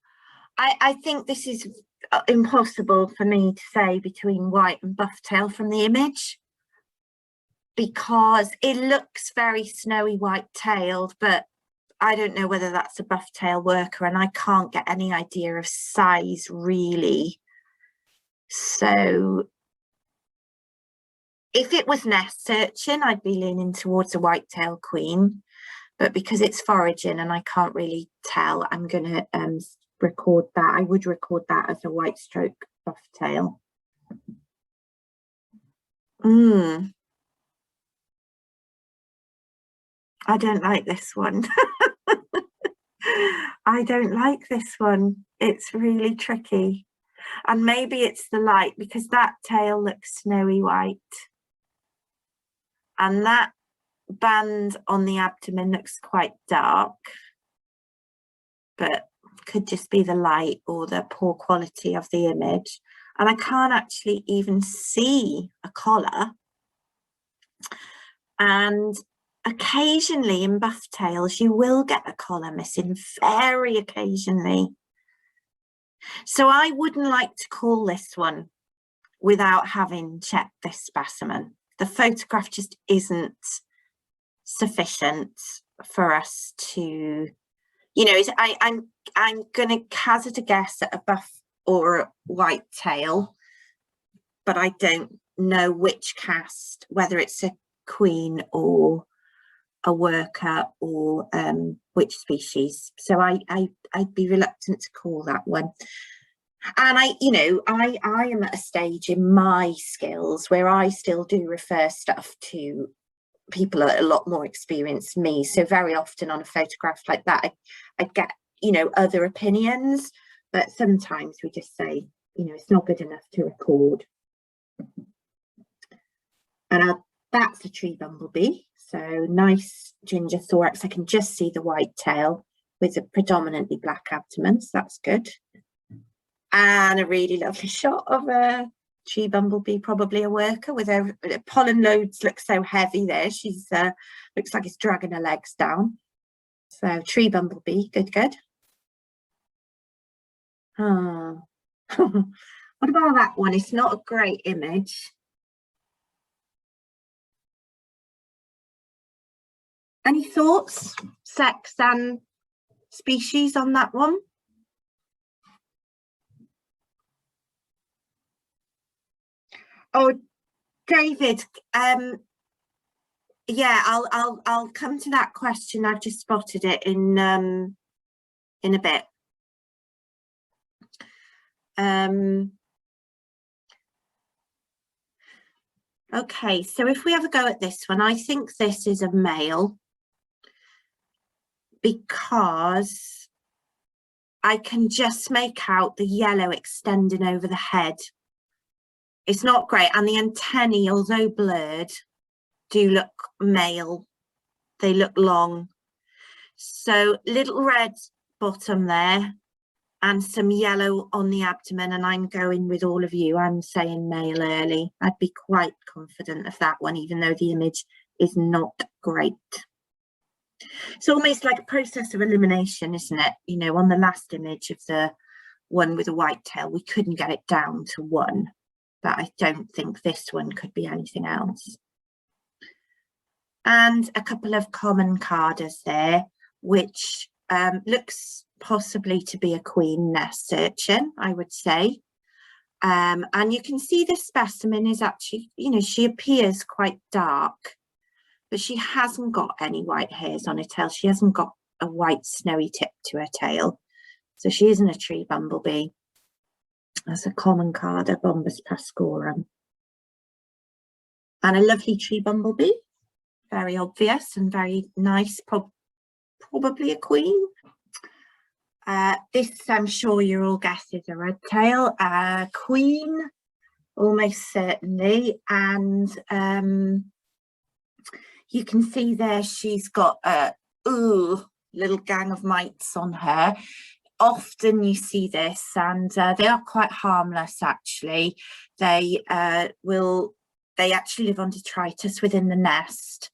I think this is impossible for me to say between white and buff tail from the image, because it looks very snowy white-tailed, but I don't know whether that's a buff tail worker, and I can't get any idea of size really. So if it was nest searching, I'd be leaning towards a white-tail queen, but because it's foraging and I can't really tell, I'm going to record that. I would record that as a white stroke buff tail. I don't like this one. I don't like this one. It's really tricky. And maybe it's the light, because that tail looks snowy white. And that band on the abdomen looks quite dark. But could just be the light or the poor quality of the image. And I can't actually even see a collar. And occasionally in buff tails, you will get a collar missing, very occasionally. So I wouldn't like to call this one without having checked this specimen. The photograph just isn't sufficient for us to, you know, I'm going to hazard a guess at a buff or a white tail, but I don't know which caste, whether it's a queen or a worker or which species. So I'd be reluctant to call that one. And I am at a stage in my skills where I still do refer stuff to people that are a lot more experienced than me. So very often on a photograph like that, I get, you know, other opinions, but sometimes we just say, you know, it's not good enough to record. And that's a tree bumblebee. So nice ginger thorax. I can just see the white tail with a predominantly black abdomen. So that's good. And a really lovely shot of a Tree Bumblebee, probably a worker with her pollen loads look so heavy there. She's looks like it's dragging her legs down. So Tree Bumblebee, good, good. Oh. What about that one? It's not a great image. Any thoughts, sex and species on that one? Oh, David, yeah, I'll come to that question. I've just spotted it in a bit. Okay, so if we have a go at this one, I think this is a male because I can just make out the yellow extending over the head. It's not great, and the antennae, although blurred, do look male. They look long. So little red bottom there and some yellow on the abdomen, and I'm going with all of you. I'm saying male early. I'd be quite confident of that one, even though the image is not great. It's almost like a process of elimination, isn't it? You know, on the last image of the one with a white tail, we couldn't get it down to one, but I don't think this one could be anything else. And a couple of common cardas there, which looks possibly to be a queen nest urchin, I would say. And you can see this specimen is actually, you know, she appears quite dark, but she hasn't got any white hairs on her tail. She hasn't got a white snowy tip to her tail. So she isn't a tree bumblebee. That's a common carda, Bombus pascorum. And a lovely tree bumblebee, very obvious and very nice, probably a queen. This, I'm sure you're all guessed, is a red tail, queen, almost certainly. And you can see there she's got a little gang of mites on her. Often you see this, and they are quite harmless actually. They actually live on detritus within the nest,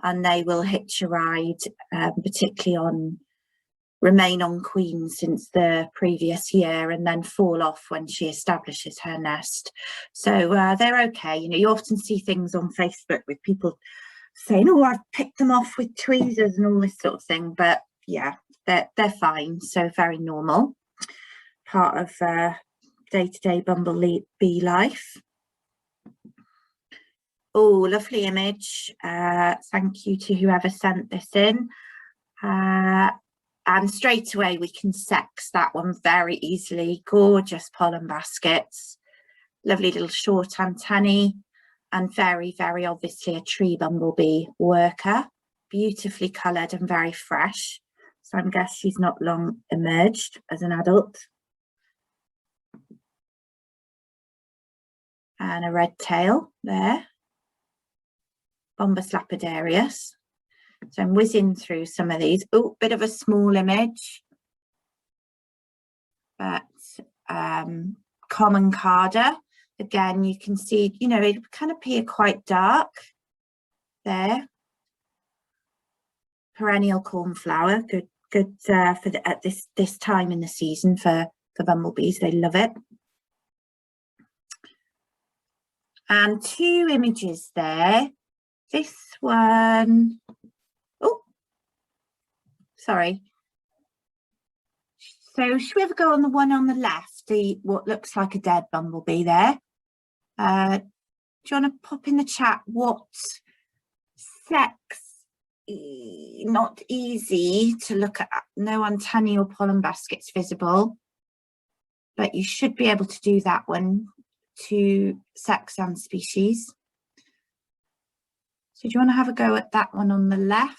and they will hitch a ride, particularly remain on queen since the previous year, and then fall off when she establishes her nest. So they're okay. You know, you often see things on Facebook with people saying, oh, I've picked them off with tweezers and all this sort of thing, but yeah, they're fine. So very normal, part of day-to-day bumblebee life. Oh, lovely image. Thank you to whoever sent this in. And straight away we can sex that one very easily. Gorgeous pollen baskets, lovely little short antennae, and very, very obviously a tree bumblebee worker, beautifully coloured and very fresh. So I'm guessing she's not long emerged as an adult. And a red tail there, Bombus lapidarius. So I'm whizzing through some of these. Oh, bit of a small image, but common carda. Again, you can see, you know, it can appear quite dark there. Perennial cornflower, good for at this time in the season for bumblebees. They love it. And two images there. This one. Oh, sorry. So should we ever go on the one on the left, what looks like a dead bumblebee there? Do you want to pop in the chat what sex? Not easy to look at, no antennae or pollen baskets visible, but you should be able to do that one to sex and species. So do you want to have a go at that one on the left?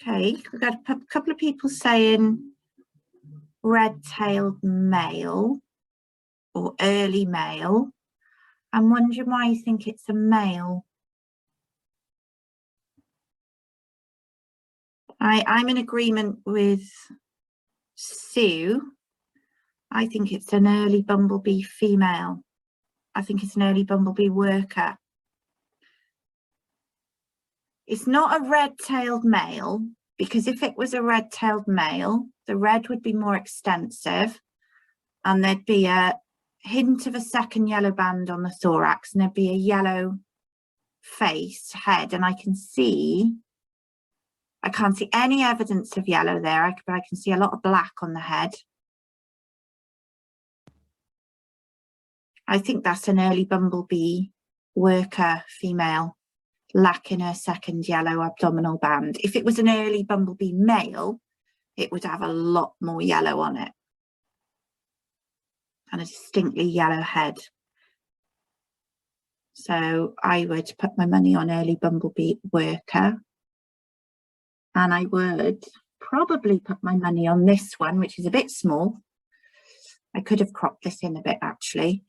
Okay, we've got a couple of people saying red-tailed male. or early male. I'm wondering why you think it's a male. I'm in agreement with Sue. I think it's an early bumblebee female. I think it's an early bumblebee worker. It's not a red-tailed male, because if it was a red-tailed male, the red would be more extensive and there'd be a hint of a second yellow band on the thorax, and there'd be a yellow face, head, and I can't see any evidence of yellow there, but I can see a lot of black on the head. I think that's an early bumblebee worker female, lacking her second yellow abdominal band. If it was an early bumblebee male, it would have a lot more yellow on it and a distinctly yellow head. So I would put my money on early bumblebee worker, and I would probably put my money on this one, which is a bit small. I could have cropped this in a bit, actually.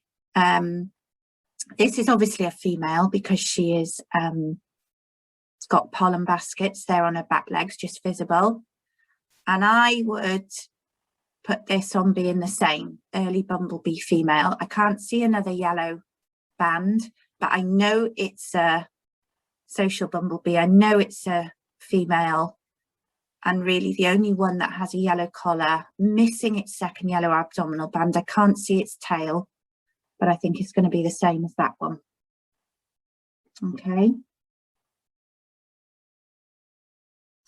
This is obviously a female because she is it's got pollen baskets there on her back legs, just visible, and I would put this on being the same, early bumblebee female. I can't see another yellow band, but I know it's a social bumblebee. I know it's a female, and really the only one that has a yellow collar, missing its second yellow abdominal band. I can't see its tail, but I think it's going to be the same as that one. Okay.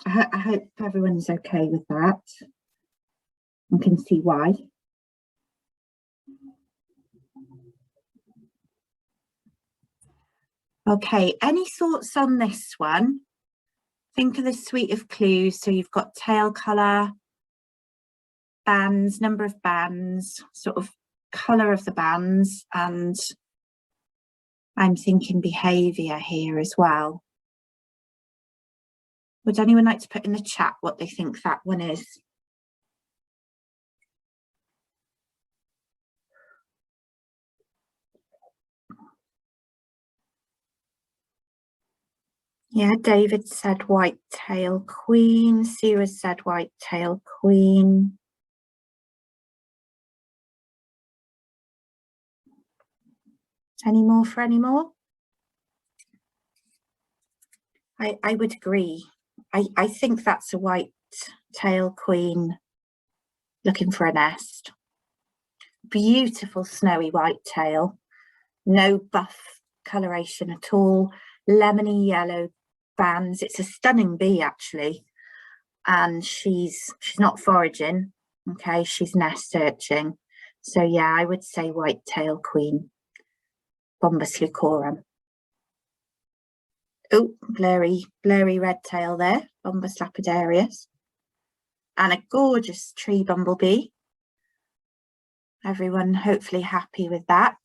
I hope everyone's okay with that and can see why. Okay, any thoughts on this one? Think of the suite of clues. So you've got tail colour, bands, number of bands, sort of colour of the bands, and I'm thinking behaviour here as well. Would anyone like to put in the chat what they think that one is? Yeah, David said white tail queen. Sue has said white tail queen. Any more for any more? I would agree. I think that's a white tail queen looking for a nest. Beautiful snowy white tail, no buff coloration at all, lemony yellow bands. It's a stunning bee actually, and she's not foraging. Okay, she's nest searching. So yeah, I would say white tail queen, Bombus lucorum. Oh, blurry red tail there, Bombus lapidarius. And a gorgeous tree bumblebee. Everyone hopefully happy with that.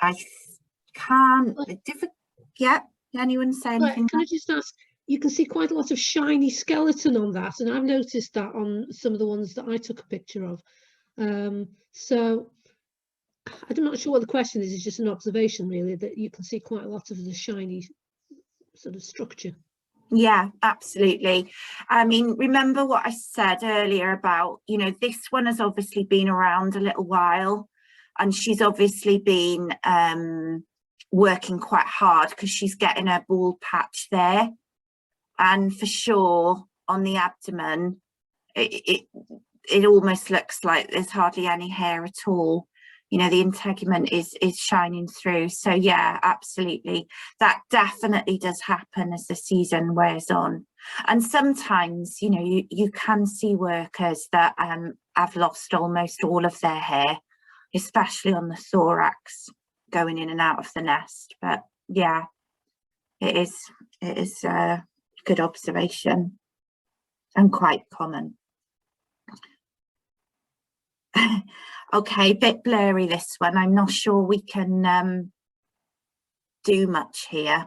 I can't, yeah, anyone say anything? Can I just ask, you can see quite a lot of shiny skeleton on that, and I've noticed that on some of the ones that I took a picture of. So I'm not sure what the question is. It's just an observation really, that you can see quite a lot of the shiny sort of structure. Yeah, absolutely. I mean, remember what I said earlier about, you know, this one has obviously been around a little while, and she's obviously been working quite hard because she's getting her bald patch there, and for sure on the abdomen it almost looks like there's hardly any hair at all. You know, the integument is shining through. So yeah, absolutely, that definitely does happen as the season wears on. And sometimes, you know, you can see workers that have lost almost all of their hair, especially on the thorax, going in and out of the nest. But yeah, it is a good observation and quite common. Okay, bit blurry this one. I'm not sure we can do much here.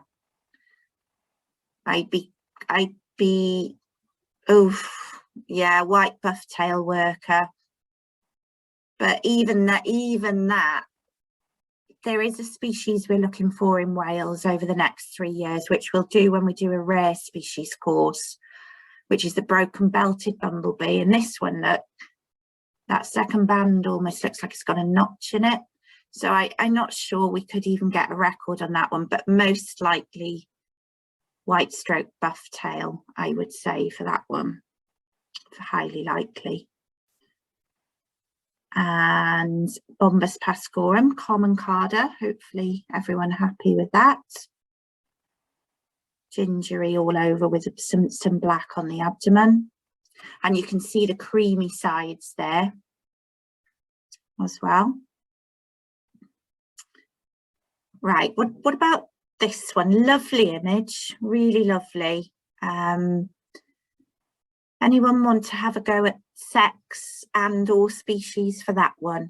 I'd be, oh, Yeah, white buff tail worker. But even that, there is a species we're looking for in Wales over the next 3 years, which we'll do when we do a rare species course, which is the broken belted bumblebee. And this one, look, that second band almost looks like it's got a notch in it. So I'm not sure we could even get a record on that one, but most likely white stroke buff tail, I would say, for that one, for highly likely. And Bombus pascorum, common carder, hopefully everyone happy with that. Gingery all over with some black on the abdomen. And you can see the creamy sides there as well. Right, what about this one? Lovely image, really lovely. Anyone want to have a go at sex and or species for that one?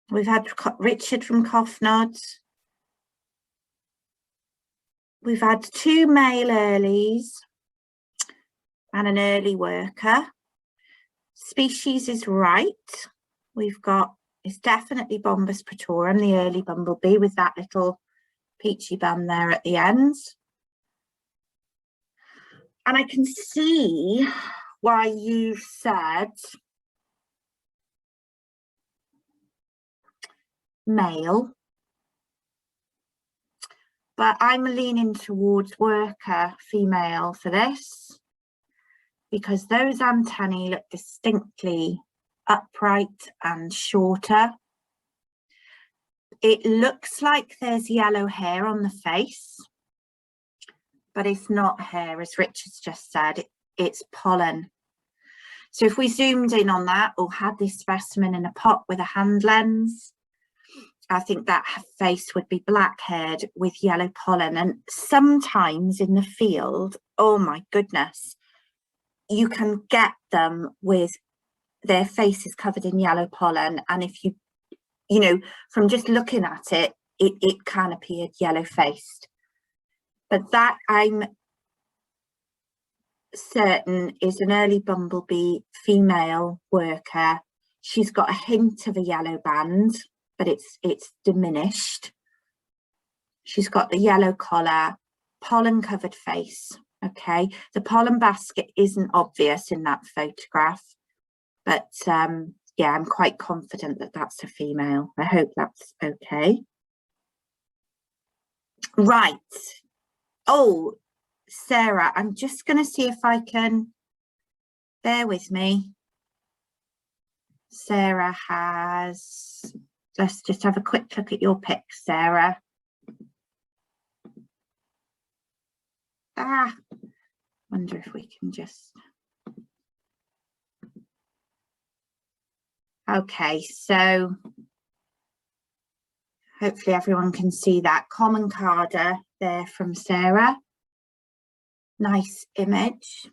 We've had Richard from Cough Nods. We've had 2 male earlies and an early worker. Species is right. We've got, it's definitely Bombus pretorum, the early bumblebee with that little peachy band there at the ends. And I can see why you said male, but I'm leaning towards worker female for this, because those antennae look distinctly upright and shorter. It looks like there's yellow hair on the face, but it's not hair, as Richard's just said, it's pollen. So if we zoomed in on that or had this specimen in a pot with a hand lens, I think that face would be black haired with yellow pollen. And sometimes in the field, oh my goodness, you can get them with their faces covered in yellow pollen. And if you know, from just looking at it, it can appear yellow faced. But that I'm certain is an early bumblebee female worker. She's got a hint of a yellow band, but it's diminished. She's got the yellow collar, pollen covered face. Okay, the pollen basket isn't obvious in that photograph, but yeah, I'm quite confident that that's a female. I hope that's okay. Right. Oh, Sarah, I'm just going to see if I can, bear with me. Sarah has, let's just have a quick look at your pic, Sarah. Wonder if we can just, okay, so hopefully everyone can see that common carder there from Sarah. Nice image.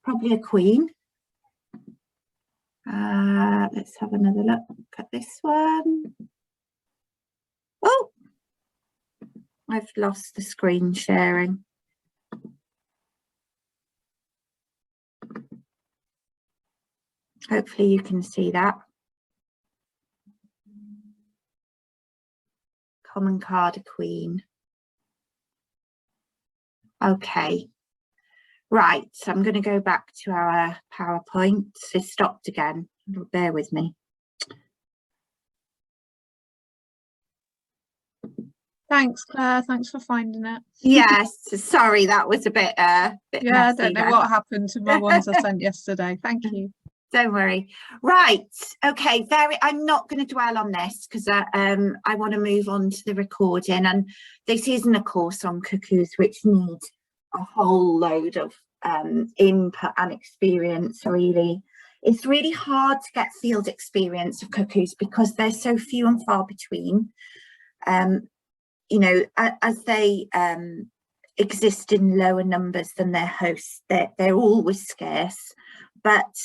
Probably a queen. Let's have another look at this one. Oh, I've lost the screen sharing. Hopefully you can see that. Common carder queen. Okay. Right, so I'm going to go back to our PowerPoint. It stopped again. Bear with me. Thanks, Claire. Thanks for finding it. Yes, sorry, that was a bit yeah, messy I don't know there. what happened to my ones I sent yesterday. Thank you. Don't worry. Right, okay, I'm not going to dwell on this because I want to move on to the recording, and this isn't a course on cuckoos which need a whole load of input and experience, really. It's really hard to get field experience of cuckoos because they're so few and far between. you know, as they exist in lower numbers than their hosts, they're always scarce, but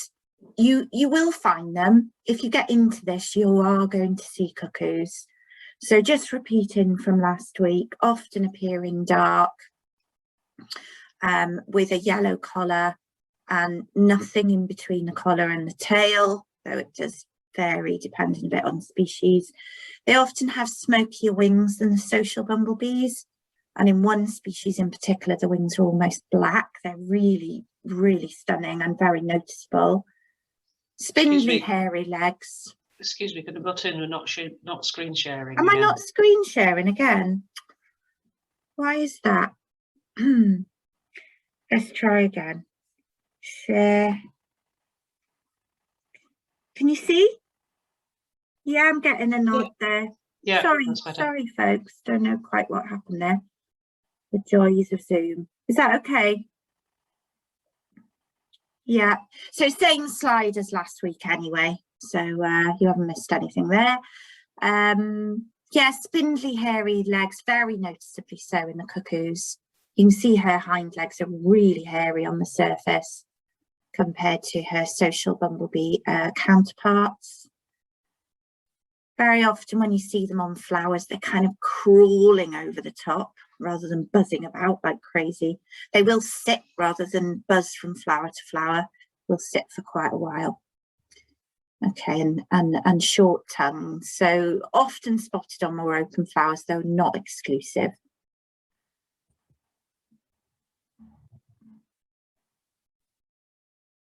you will find them. If you get into this, you are going to see cuckoos. So just repeating from last week, often appearing dark, with a yellow collar and nothing in between the collar and the tail, though it does vary depending a bit on species. They often have smokier wings than the social bumblebees, and in one species in particular the wings are almost black. They're really, really stunning and very noticeable. Spindly hairy legs. Excuse me, could I butt in? We're not screen sharing. Am I not screen sharing again? Why is that? Let's try again. Share. Can you see? Yeah, I'm getting a nod there. Yeah, sorry, folks. Don't know quite what happened there. The joys of Zoom. Is that okay? Yeah. So same slide as last week anyway. So you haven't missed anything there. Yeah, spindly, hairy legs, very noticeably so in the cuckoos. You can see her hind legs are really hairy on the surface compared to her social bumblebee counterparts. Very often when you see them on flowers, they're kind of crawling over the top rather than buzzing about like crazy. They will sit rather than buzz from flower to flower. Will sit for quite a while. Okay, and short tongues. So often spotted on more open flowers, though not exclusive.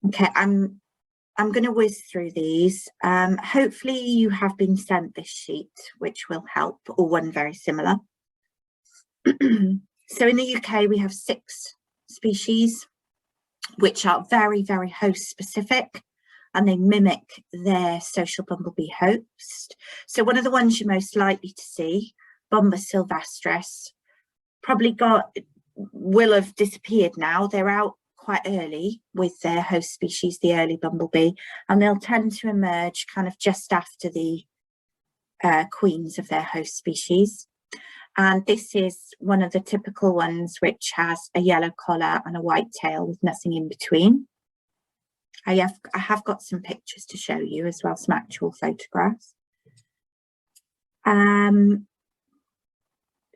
Okay, I'm going to whiz through these. Hopefully you have been sent this sheet, which will help, or one very similar. So in the UK, we have 6 species, which are very, very host specific, and they mimic their social bumblebee host. So one of the ones you're most likely to see, Bombus sylvestris, will have disappeared now. They're out quite early with their host species, the early bumblebee, and they'll tend to emerge kind of just after the queens of their host species. And this is one of the typical ones which has a yellow collar and a white tail with nothing in between. I have got some pictures to show you as well, some actual photographs.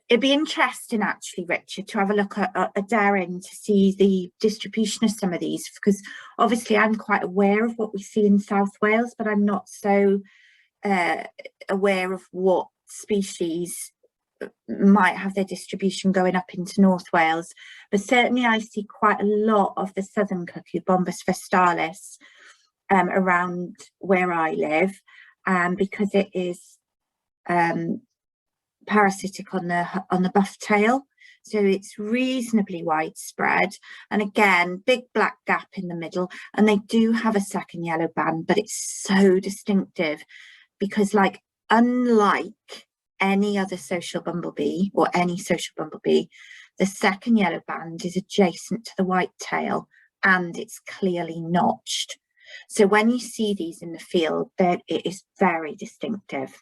It'd be interesting actually, Richard, to have a look at Darren to see the distribution of some of these, because obviously I'm quite aware of what we see in South Wales, but I'm not so aware of what species might have their distribution going up into North Wales. But certainly I see quite a lot of the southern cuckoo, Bombus vestalis, around where I live, because it is parasitic on the buff tail, so it's reasonably widespread. And again, big black gap in the middle, and they do have a second yellow band, but it's so distinctive because, like, unlike any other social bumblebee or any social bumblebee, the second yellow band is adjacent to the white tail and it's clearly notched. So when you see these in the field, it is very distinctive.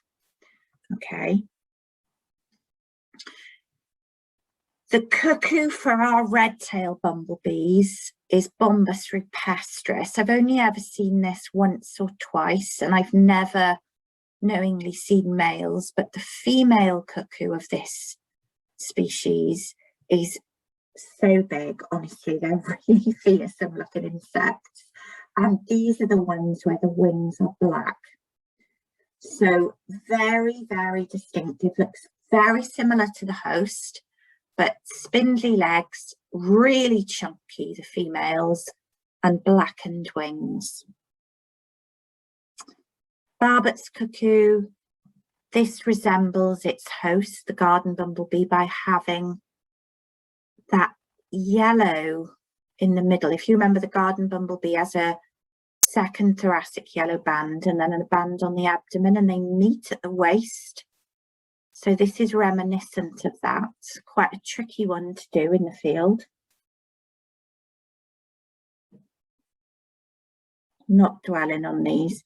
Okay. The cuckoo for our red-tailed bumblebees is Bombus rupestris. I've only ever seen this once or twice, and I've never knowingly seen males, but the female cuckoo of this species is so big. Honestly, they're really fearsome looking insects. And these are the ones where the wings are black. So very, very distinctive, looks very similar to the host, but spindly legs, really chunky, the females, and blackened wings. Barbet's cuckoo, this resembles its host, the garden bumblebee, by having that yellow in the middle. If you remember, the garden bumblebee has a second thoracic yellow band and then a band on the abdomen, and they meet at the waist. So this is reminiscent of that. Quite a tricky one to do in the field. Not dwelling on these.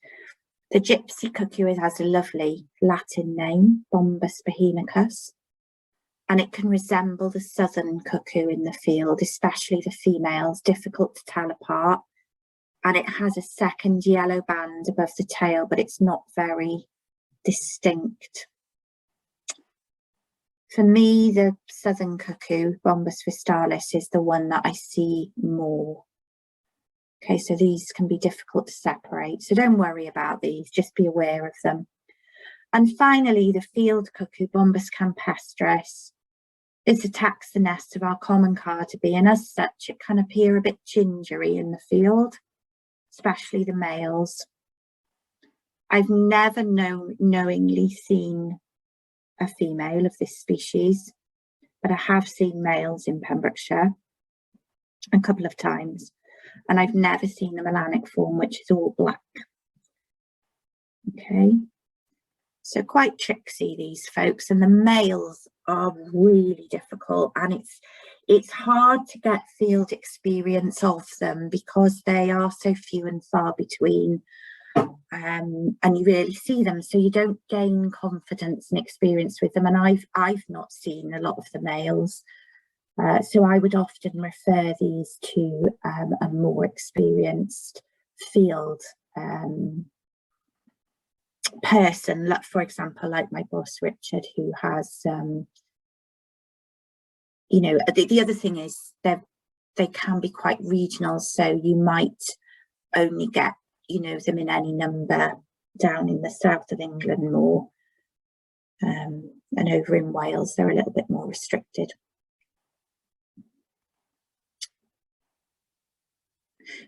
The gypsy cuckoo has a lovely Latin name, Bombus bohemicus. and it can resemble the southern cuckoo in the field, especially the females, difficult to tell apart. And it has a second yellow band above the tail, but it's not very distinct. For me, the southern cuckoo, Bombus vistalis, is the one that I see more. Okay, so these can be difficult to separate. So don't worry about these, just be aware of them. And finally, the field cuckoo, Bombus Campestress. This attacks the nest of our common Garden Bee, and as such, it can appear a bit gingery in the field, especially the males. I've never knowingly seen a female of this species, but I have seen males in Pembrokeshire a couple of times, and I've never seen the Melanic form, which is all black. Okay, so quite tricksy, these folks, and the males are really difficult, and it's hard to get field experience of them because they are so few and far between, and you rarely see them, so you don't gain confidence and experience with them. And I've not seen a lot of the males, so I would often refer these to a more experienced field person, like, for example, like my boss Richard, who has you know, the other thing is they can be quite regional, so you might only get, you know, them in any number down in the south of England more, and over in Wales they're a little bit more restricted.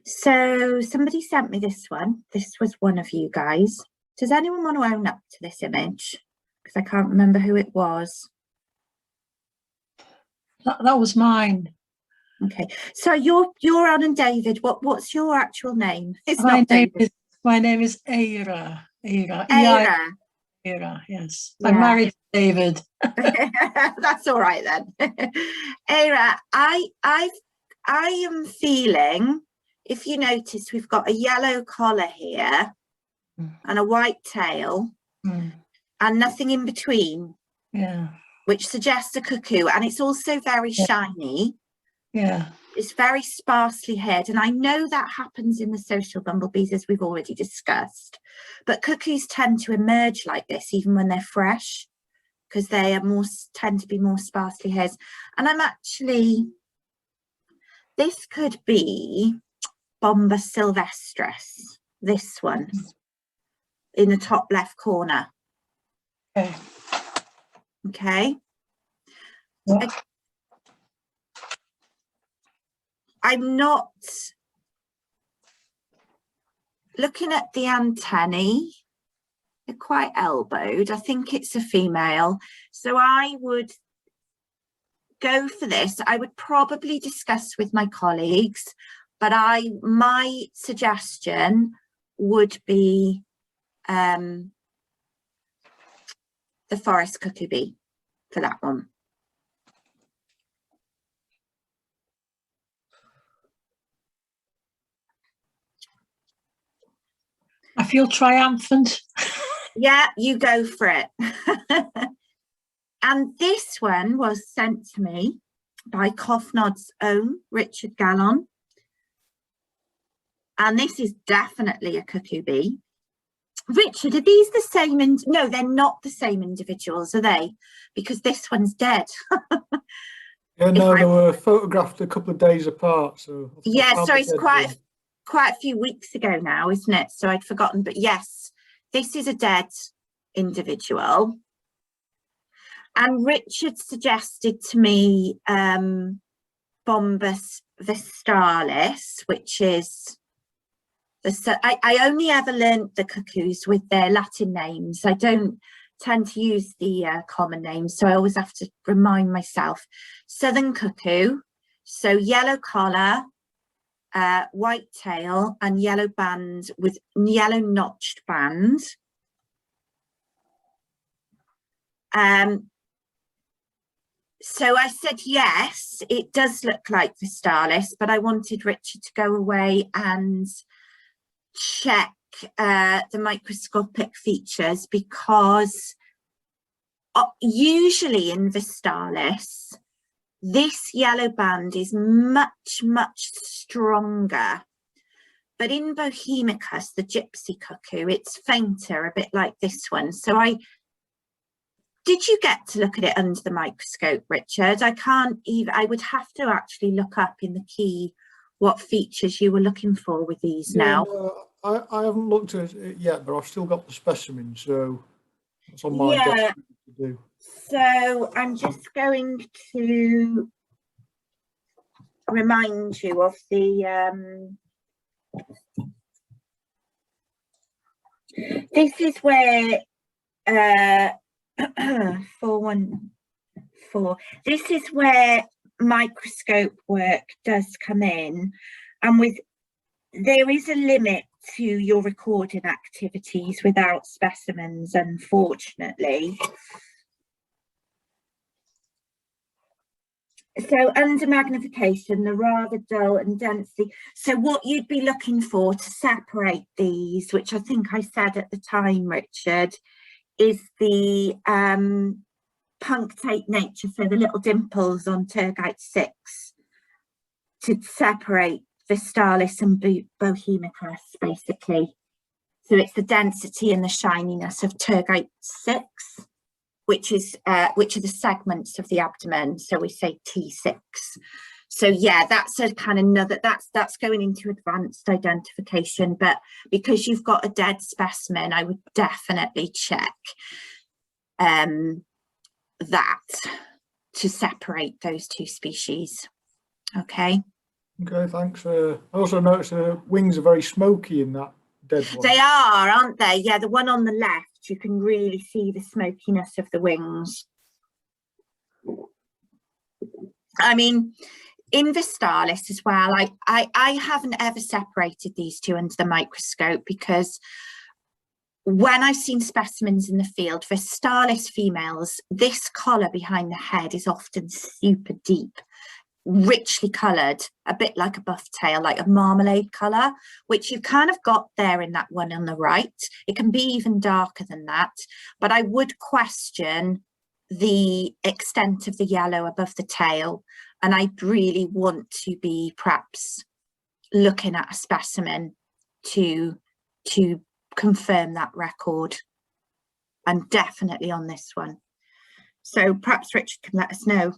So somebody sent me this one. This was one of you guys. Does anyone want to own up to this image? Because I can't remember who it was. That was mine. Okay, so you're Anne and David. What's your actual name? It's not David. My name is Eira. Eira. Eira, yes. Yeah. I'm married to David. That's all right then. Eira, I am feeling, if you notice, we've got a yellow collar here and a white tail and nothing in between. Yeah. Which suggests a cuckoo, and it's also very shiny. Yeah. It's very sparsely haired, and I know that happens in the social bumblebees, as we've already discussed, but cuckoos tend to emerge like this even when they're fresh, because they are tend to be more sparsely haired. And I'm actually, this could be Bombus sylvestris, this one in the top left corner. Okay. Okay. Yeah. I'm not looking at the antennae. They're quite elbowed. I think it's a female. So I would go for this. I would probably discuss with my colleagues, but my suggestion would be the forest cuckoo bee for that one. I feel triumphant. Yeah, you go for it. And this one was sent to me by Coughnod's own Richard Gallon. And this is definitely a cuckoo bee. Richard, are these the same? No, they're not the same individuals, are they? Because this one's dead. Yeah, no, they were photographed a couple of days apart. So yeah, so it's quite a few weeks ago now, isn't it? So I'd forgotten, but yes, this is a dead individual. And Richard suggested to me Bombus vistalis, which is I only ever learned the cuckoos with their Latin names. I don't tend to use the common names, so I always have to remind myself. Southern cuckoo, so yellow collar, white tail and yellow band with yellow notched band. So I said yes, it does look like vistalis, but I wanted Richard to go away and check the microscopic features, because Usually in Vistalis, this yellow band is much, much stronger. But in Bohemicus, the gypsy cuckoo, it's fainter, a bit like this one. So did you get to look at it under the microscope, Richard? I can't even, I would have to actually look up in the key what features you were looking for with these now. No, I haven't looked at it yet, but I've still got the specimen, so it's on my desk to do. So I'm just going to remind you of the this is where 414, this is where microscope work does come in, and there is a limit to your recording activities without specimens, unfortunately. So under magnification, they're rather dull and densely. So what you'd be looking for to separate these, which I think I said at the time, Richard, is the punctate nature, so the little dimples on Tergite 6, to separate Vistalis and Bohemicus, basically. So it's the density and the shininess of Tergite 6. Which are the segments of the abdomen, so we say T6. So yeah, that's a kind of another, that's going into advanced identification, but because you've got a dead specimen, I would definitely check that to separate those two species. Okay. Okay, thanks. I also noticed the wings are very smoky in that dead one. They are, aren't they? Yeah, the one on the left, you can really see the smokiness of the wings. I mean, in Vistalis as well, I haven't ever separated these two under the microscope, because when I've seen specimens in the field, Vistalis females, this collar behind the head is often super deep, richly coloured, a bit like a buff tail, like a marmalade colour, which you kind of got there in that one on the right. It can be even darker than that, but I would question the extent of the yellow above the tail, and I really want to be perhaps looking at a specimen to confirm that record, and definitely on this one. So perhaps Richard can let us know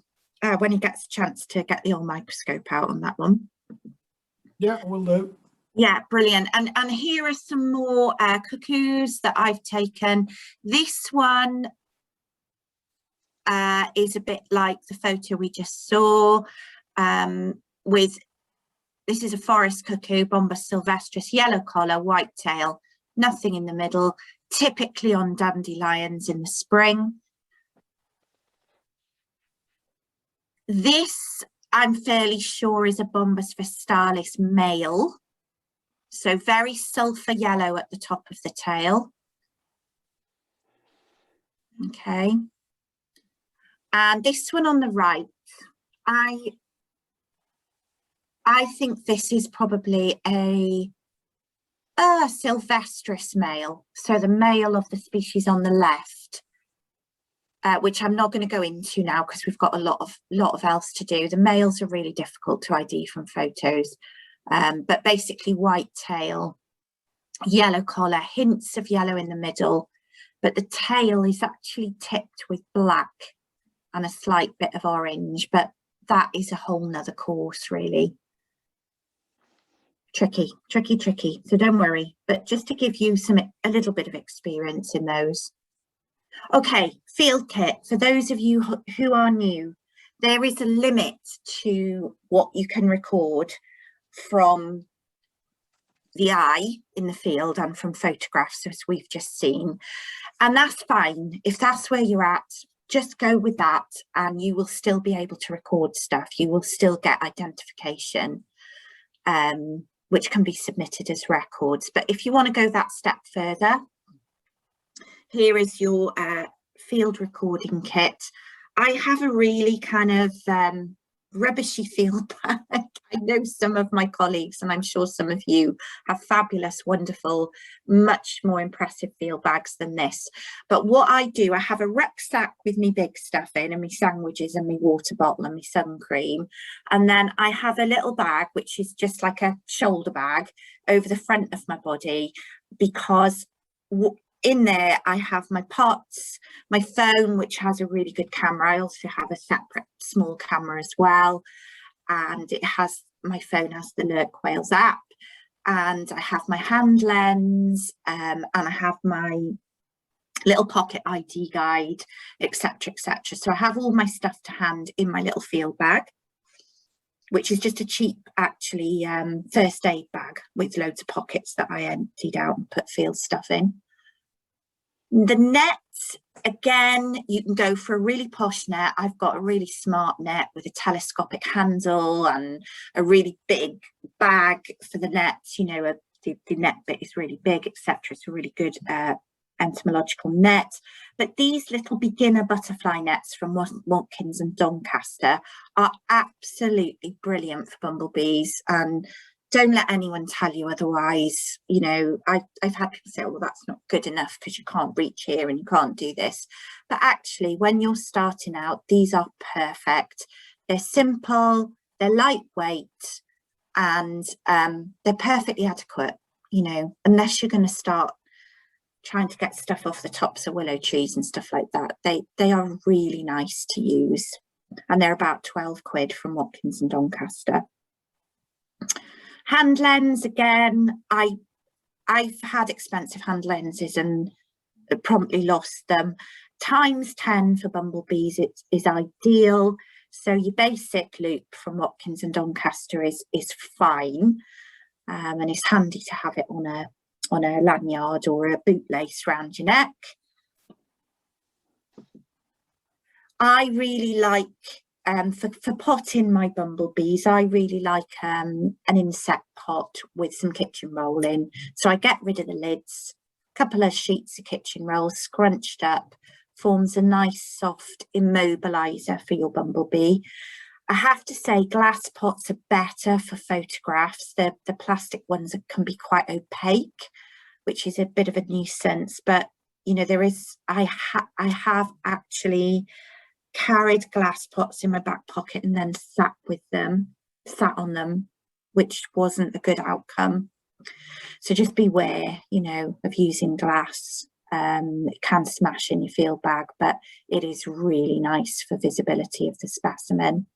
when he gets a chance to get the old microscope out on that one. Yeah, will do. Yeah, brilliant. And here are some more cuckoos that I've taken. This one is a bit like the photo we just saw, with, this is a forest cuckoo, Bombus sylvestris, yellow collar, white tail, nothing in the middle, typically on dandelions in the spring. This, I'm fairly sure, is a Bombus vistalis male. So very sulphur yellow at the top of the tail. Okay. And this one on the right, I think this is probably a sylvestris male. So the male of the species on the left. Which I'm not going to go into now because we've got a lot of else to do. The males are really difficult to ID from photos, but basically white tail, yellow collar, hints of yellow in the middle, but the tail is actually tipped with black and a slight bit of orange, but that is a whole nother course, really. Tricky. So don't worry, but just to give you a little bit of experience in those. Okay, field kit. For those of you who are new, there is a limit to what you can record from the eye in the field and from photographs, as we've just seen. And that's fine. If that's where you're at, just go with that and you will still be able to record stuff. You will still get identification, which can be submitted as records. But if you want to go that step further, here is your field recording kit. I have a really kind of rubbishy field bag. I know some of my colleagues, and I'm sure some of you, have fabulous, wonderful, much more impressive field bags than this. But what I do, I have a rucksack with me big stuff in, and me sandwiches and me water bottle and me sun cream. And then I have a little bag, which is just like a shoulder bag over the front of my body, because in there I have my pots, my phone, which has a really good camera. I also have a separate small camera as well. And it has, my phone has the Lurk Whales app, and I have my hand lens, and I have my little pocket ID guide, etc., etc. So I have all my stuff to hand in my little field bag, which is just a cheap, actually, first aid bag with loads of pockets that I emptied out and put field stuff in. The net, again, you can go for a really posh net. I've got a really smart net with a telescopic handle and a really big bag for the nets. You know, the net bit is really big, etc. It's a really good entomological net. But these little beginner butterfly nets from Watkins and Doncaster are absolutely brilliant for bumblebees, and don't let anyone tell you otherwise. You know, I've had people say, oh, well, that's not good enough because you can't reach here and you can't do this. But actually, when you're starting out, these are perfect. They're simple, they're lightweight, and they're perfectly adequate, you know, unless you're going to start trying to get stuff off the tops of willow trees and stuff like that. They are really nice to use, and they're about 12 quid from Watkins and Doncaster. Hand lens, again, I've had expensive hand lenses and promptly lost them. Times 10 for bumblebees is ideal. So your basic loop from Watkins and Doncaster is fine, and it's handy to have it on a lanyard or a bootlace around your neck. I really like, for potting my bumblebees, I really like an insect pot with some kitchen roll in. So I get rid of the lids, a couple of sheets of kitchen roll scrunched up, forms a nice soft immobiliser for your bumblebee. I have to say glass pots are better for photographs. The plastic ones can be quite opaque, which is a bit of a nuisance. But, you know, I have actually carried glass pots in my back pocket and then sat on them, which wasn't a good outcome. So just beware, you know, of using glass. It can smash in your field bag, but it is really nice for visibility of the specimen.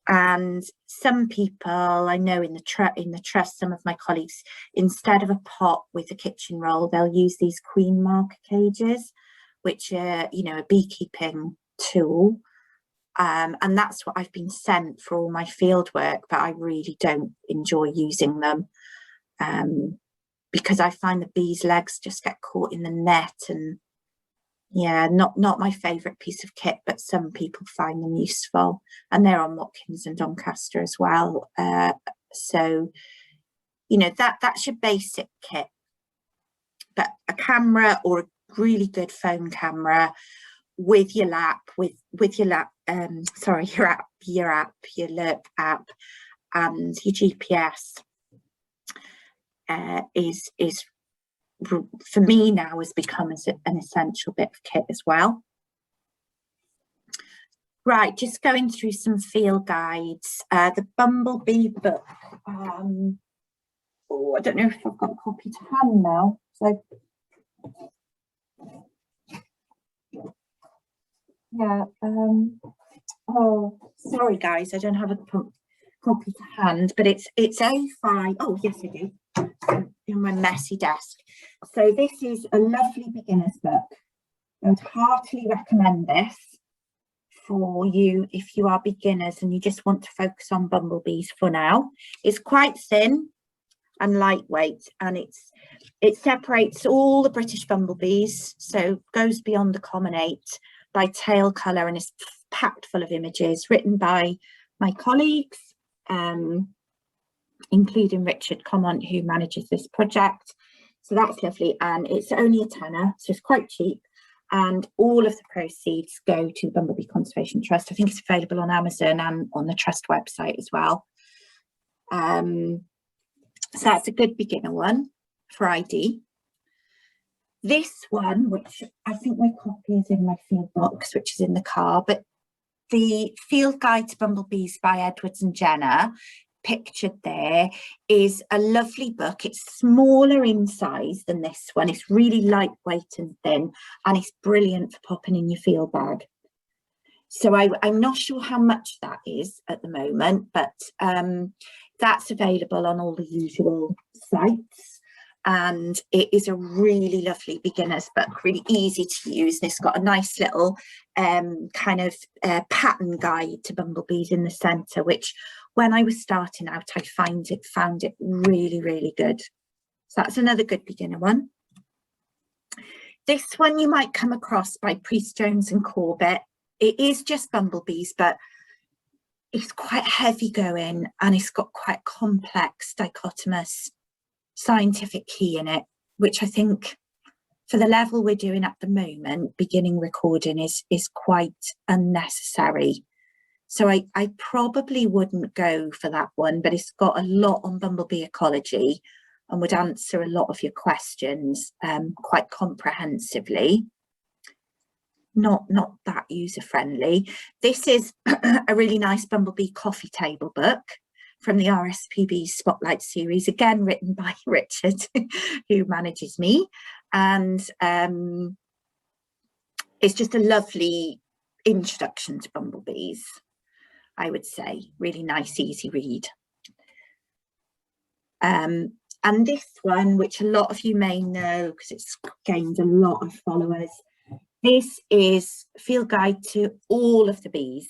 And some people I know in the trust, some of my colleagues, instead of a pot with a kitchen roll, they'll use these queen marker cages, which are, you know, a beekeeping tool, and that's what I've been sent for all my field work, but I really don't enjoy using them, because I find the bees' legs just get caught in the net, and yeah, not my favourite piece of kit, but some people find them useful, and they're on Watkins and Doncaster as well. So, you know, that's your basic kit, but a camera or a really good phone camera with your your Lurk app and your GPS is for me now has become an essential bit of kit as well. Right, just going through some field guides. The Bumblebee book. Oh, I don't know if I've got a copy to hand now. So yeah. Oh, sorry guys, I don't have a copy to hand, but it's A5. Oh yes, I do. On my messy desk. So this is a lovely beginner's book. I would heartily recommend this for you if you are beginners and you just want to focus on bumblebees for now. It's quite thin and lightweight, and it separates all the British bumblebees, so goes beyond the common 8 by tail colour, and is packed full of images written by my colleagues, including Richard Common, who manages this project. So that's lovely, and it's only a tenner, so it's quite cheap, and all of the proceeds go to the Bumblebee Conservation Trust. I think it's available on Amazon and on the Trust website as well. So that's a good beginner one for ID. This one, which I think my copy is in my field box, which is in the car, but the Field Guide to Bumblebees by Edwards and Jenner, pictured there, is a lovely book. It's smaller in size than this one. It's really lightweight and thin, and it's brilliant for popping in your field bag. So I'm not sure how much that is at the moment, but that's available on all the usual sites. And it is a really lovely beginner's book, really easy to use, and it's got a nice little kind of pattern guide to bumblebees in the centre, which when I was starting out, I found it really, really good. So that's another good beginner one. This one you might come across by Priest Jones and Corbett. It is just bumblebees, but it's quite heavy going, and it's got quite complex dichotomous scientific key in it, which I think for the level we're doing at the moment, beginning recording is quite unnecessary. So I probably wouldn't go for that one, but it's got a lot on bumblebee ecology and would answer a lot of your questions quite comprehensively. Not that user friendly. This is a really nice bumblebee coffee table book from the RSPB Spotlight series, again written by Richard, who manages me. And it's just a lovely introduction to bumblebees, I would say. Really nice, easy read. And this one, which a lot of you may know because it's gained a lot of followers, this is Field Guide to all of the bees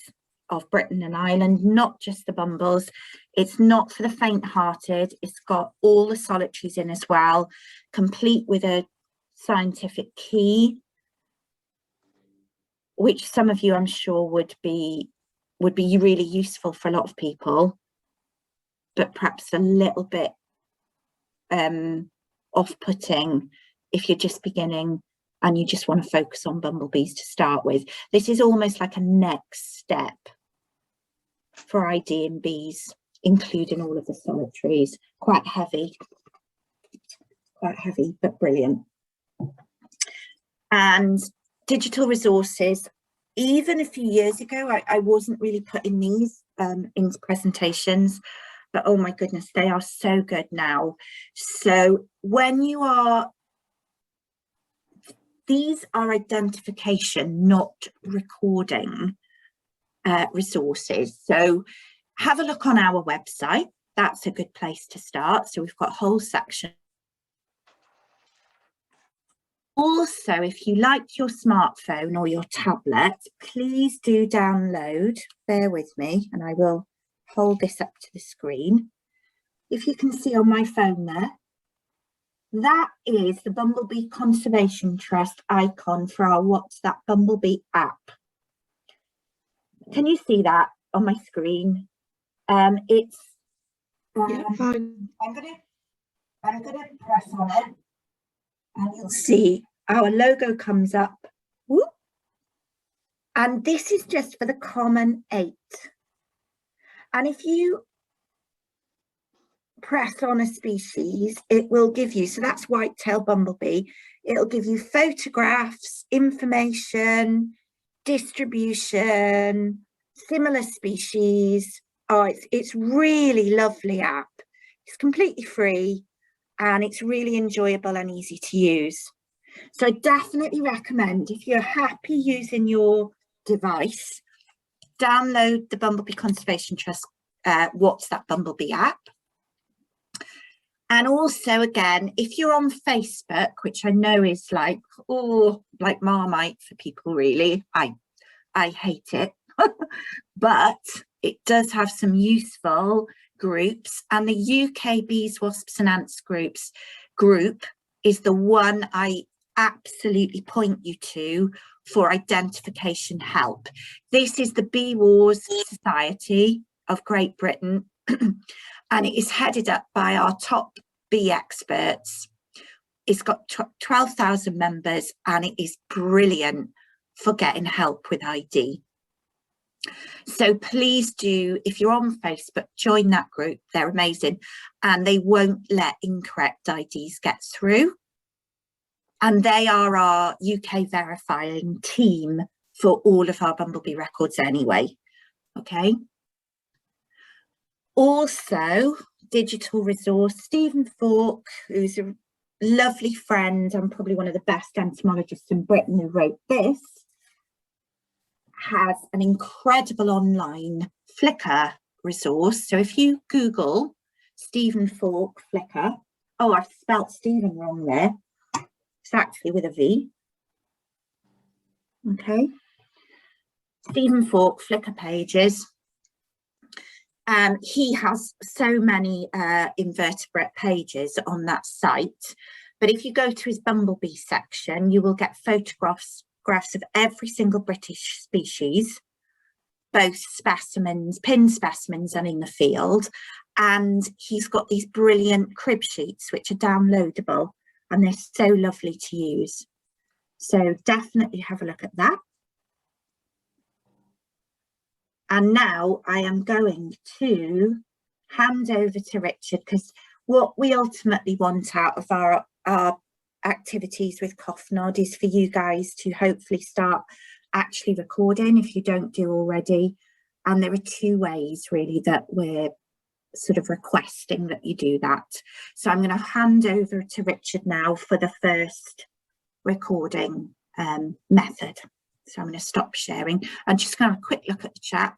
of Britain and Ireland, not just the bumbles. It's not for the faint-hearted. It's got all the solitaries in as well, complete with a scientific key, which some of you I'm sure would be really useful for a lot of people, but perhaps a little bit off-putting if you're just beginning and you just want to focus on bumblebees to start with. This is almost like a next step for ID in bees, including all of the solitaries. Quite heavy, but brilliant. And digital resources. Even a few years ago, I wasn't really putting these into presentations, but oh my goodness, they are so good now. So when you are, these are identification, not recording resources. So have a look on our website. That's a good place to start. So we've got a whole section. Also, if you like your smartphone or your tablet, please do download, bear with me, and I will hold this up to the screen. If you can see on my phone there, that is the Bumblebee Conservation Trust icon for our What's That Bumblebee app. Can you see that on my screen? It's Yeah, fine. I'm gonna press on it, and you'll see our logo comes up. Whoop. And this is just for the common 8. And if you press on a species, it will give you, so that's Tail Bumblebee, it'll give you photographs, information, distribution, similar species. Oh, it's really lovely app. It's completely free and it's really enjoyable and easy to use. So I definitely recommend, if you're happy using your device, download the Bumblebee Conservation Trust What's That Bumblebee app. And also, again, if you're on Facebook, which I know is like, oh, like Marmite for people, really, I hate it, but it does have some useful groups, and the UK Bees, Wasps and Ants group is the one I absolutely point you to for identification help. This is the Bee Wars Society of Great Britain, and it is headed up by our top bee experts. It's got 12,000 members, and it is brilliant for getting help with ID. So please do, if you're on Facebook, join that group. They're amazing, and they won't let incorrect IDs get through. And they are our UK verifying team for all of our Bumblebee records anyway. Okay. Also, digital resource, Stephen Falk, who's a lovely friend and probably one of the best entomologists in Britain who wrote this, has an incredible online Flickr resource. So if you Google Stephen Falk Flickr, oh, I've spelt Stephen wrong there. It's actually with a V. Okay. Stephen Falk Flickr pages. He has so many invertebrate pages on that site. But if you go to his Bumblebee section, you will get photographs of every single British species, both specimens, pin specimens and in the field. And he's got these brilliant crib sheets, which are downloadable, and they're so lovely to use. So definitely have a look at that. And now I am going to hand over to Richard, because what we ultimately want out of our activities with COFNOD is for you guys to hopefully start actually recording if you don't do already. And there are two ways really that we're sort of requesting that you do that. So I'm going to hand over to Richard now for the first recording method. So I'm going to stop sharing. I'm just going to have a quick look at the chat.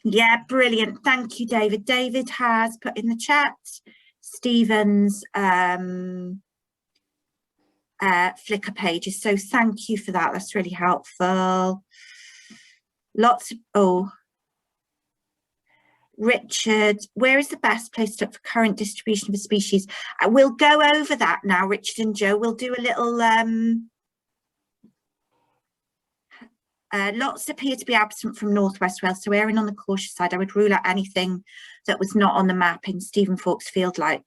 Yeah, brilliant. Thank you, David. David has put in the chat Stephen's Flickr pages. So thank you for that. That's really helpful. Lots of, oh, Richard, where is the best place to look for current distribution of a species? We'll go over that now, Richard and Joe. We'll do a little lots appear to be absent from Northwest Wales, so erring on the cautious side, I would rule out anything that was not on the map in Stephen Falk's field light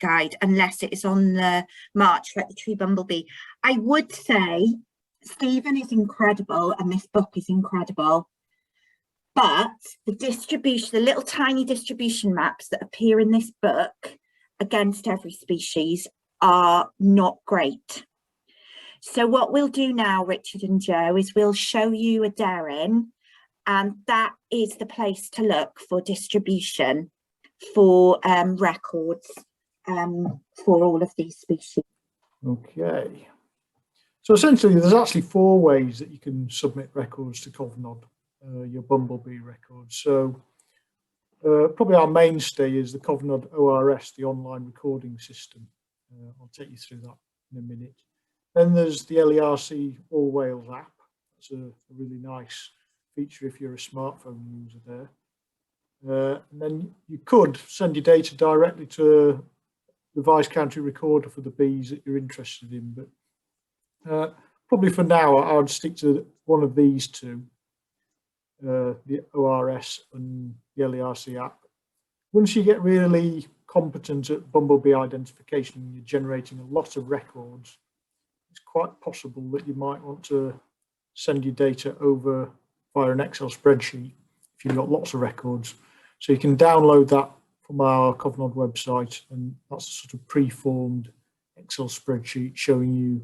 guide, unless it is on the march like the tree bumblebee. I would say Stephen is incredible and this book is incredible, but the distribution, the little tiny distribution maps that appear in this book against every species are not great. So what we'll do now, Richard and Joe, is we'll show you a Darren, and that is the place to look for distribution for records for all of these species. Okay. So essentially, there's actually 4 ways that you can submit records to COFNOD, your Bumblebee records. So probably our mainstay is the COFNOD ORS, the online recording system. I'll take you through that in a minute. Then there's the LERC All Wales app. That's a really nice feature if you're a smartphone user there. And then you could send your data directly to the Vice County Recorder for the bees that you're interested in. But probably for now, I would stick to one of these two, the ORS and the LERC app. Once you get really competent at Bumblebee identification and you're generating a lot of records, it's quite possible that you might want to send your data over via an Excel spreadsheet if you've got lots of records. So you can download that from our COFNOD website, and that's a sort of pre-formed Excel spreadsheet showing you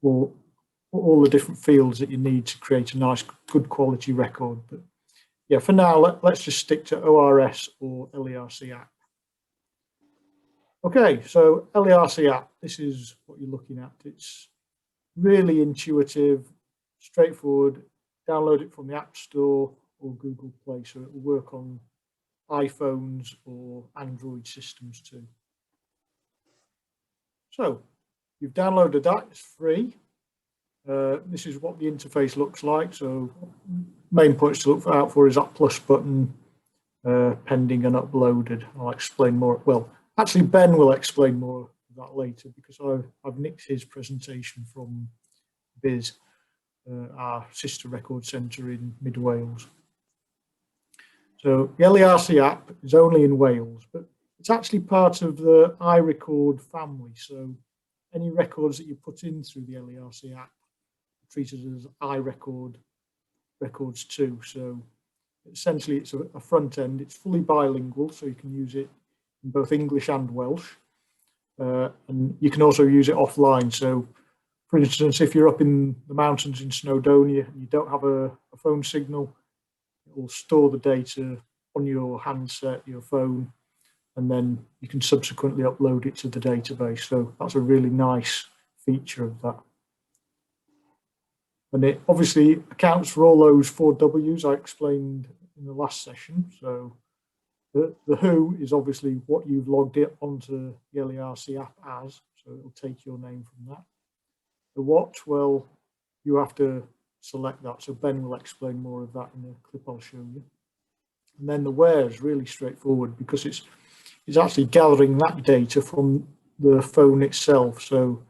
all the different fields that you need to create a nice, good quality record. But yeah, for now, let's just stick to ORS or LERC app. Okay, so LERC app, this is what you're looking at. It's really intuitive, straightforward. Download it from the App Store or Google Play, so it will work on iPhones or Android systems too. So you've downloaded that, it's free. This is what the interface looks like. So main points to look out for is that plus button, pending and uploaded. I'll explain more. Well, actually Ben will explain more of that later, because I've nicked his presentation from Bees, our sister record centre in mid Wales. So the LERC app is only in Wales, but it's actually part of the iRecord family. So any records that you put in through the LERC app are treated as iRecord records too. So essentially it's a front end. It's fully bilingual, so you can use it in both English and Welsh. And you can also use it offline. So for instance, if you're up in the mountains in Snowdonia and you don't have a phone signal, it will store the data on your handset, your phone, and then you can subsequently upload it to the database. So that's a really nice feature of that. And it obviously accounts for all those 4 Ws I explained in the last session. So the who is obviously what you've logged it onto the LERC app as, so it'll take your name from that. The what, well, you have to select that. So Ben will explain more of that in the clip I'll show you. And then the where is really straightforward because it's actually gathering that data from the phone itself. So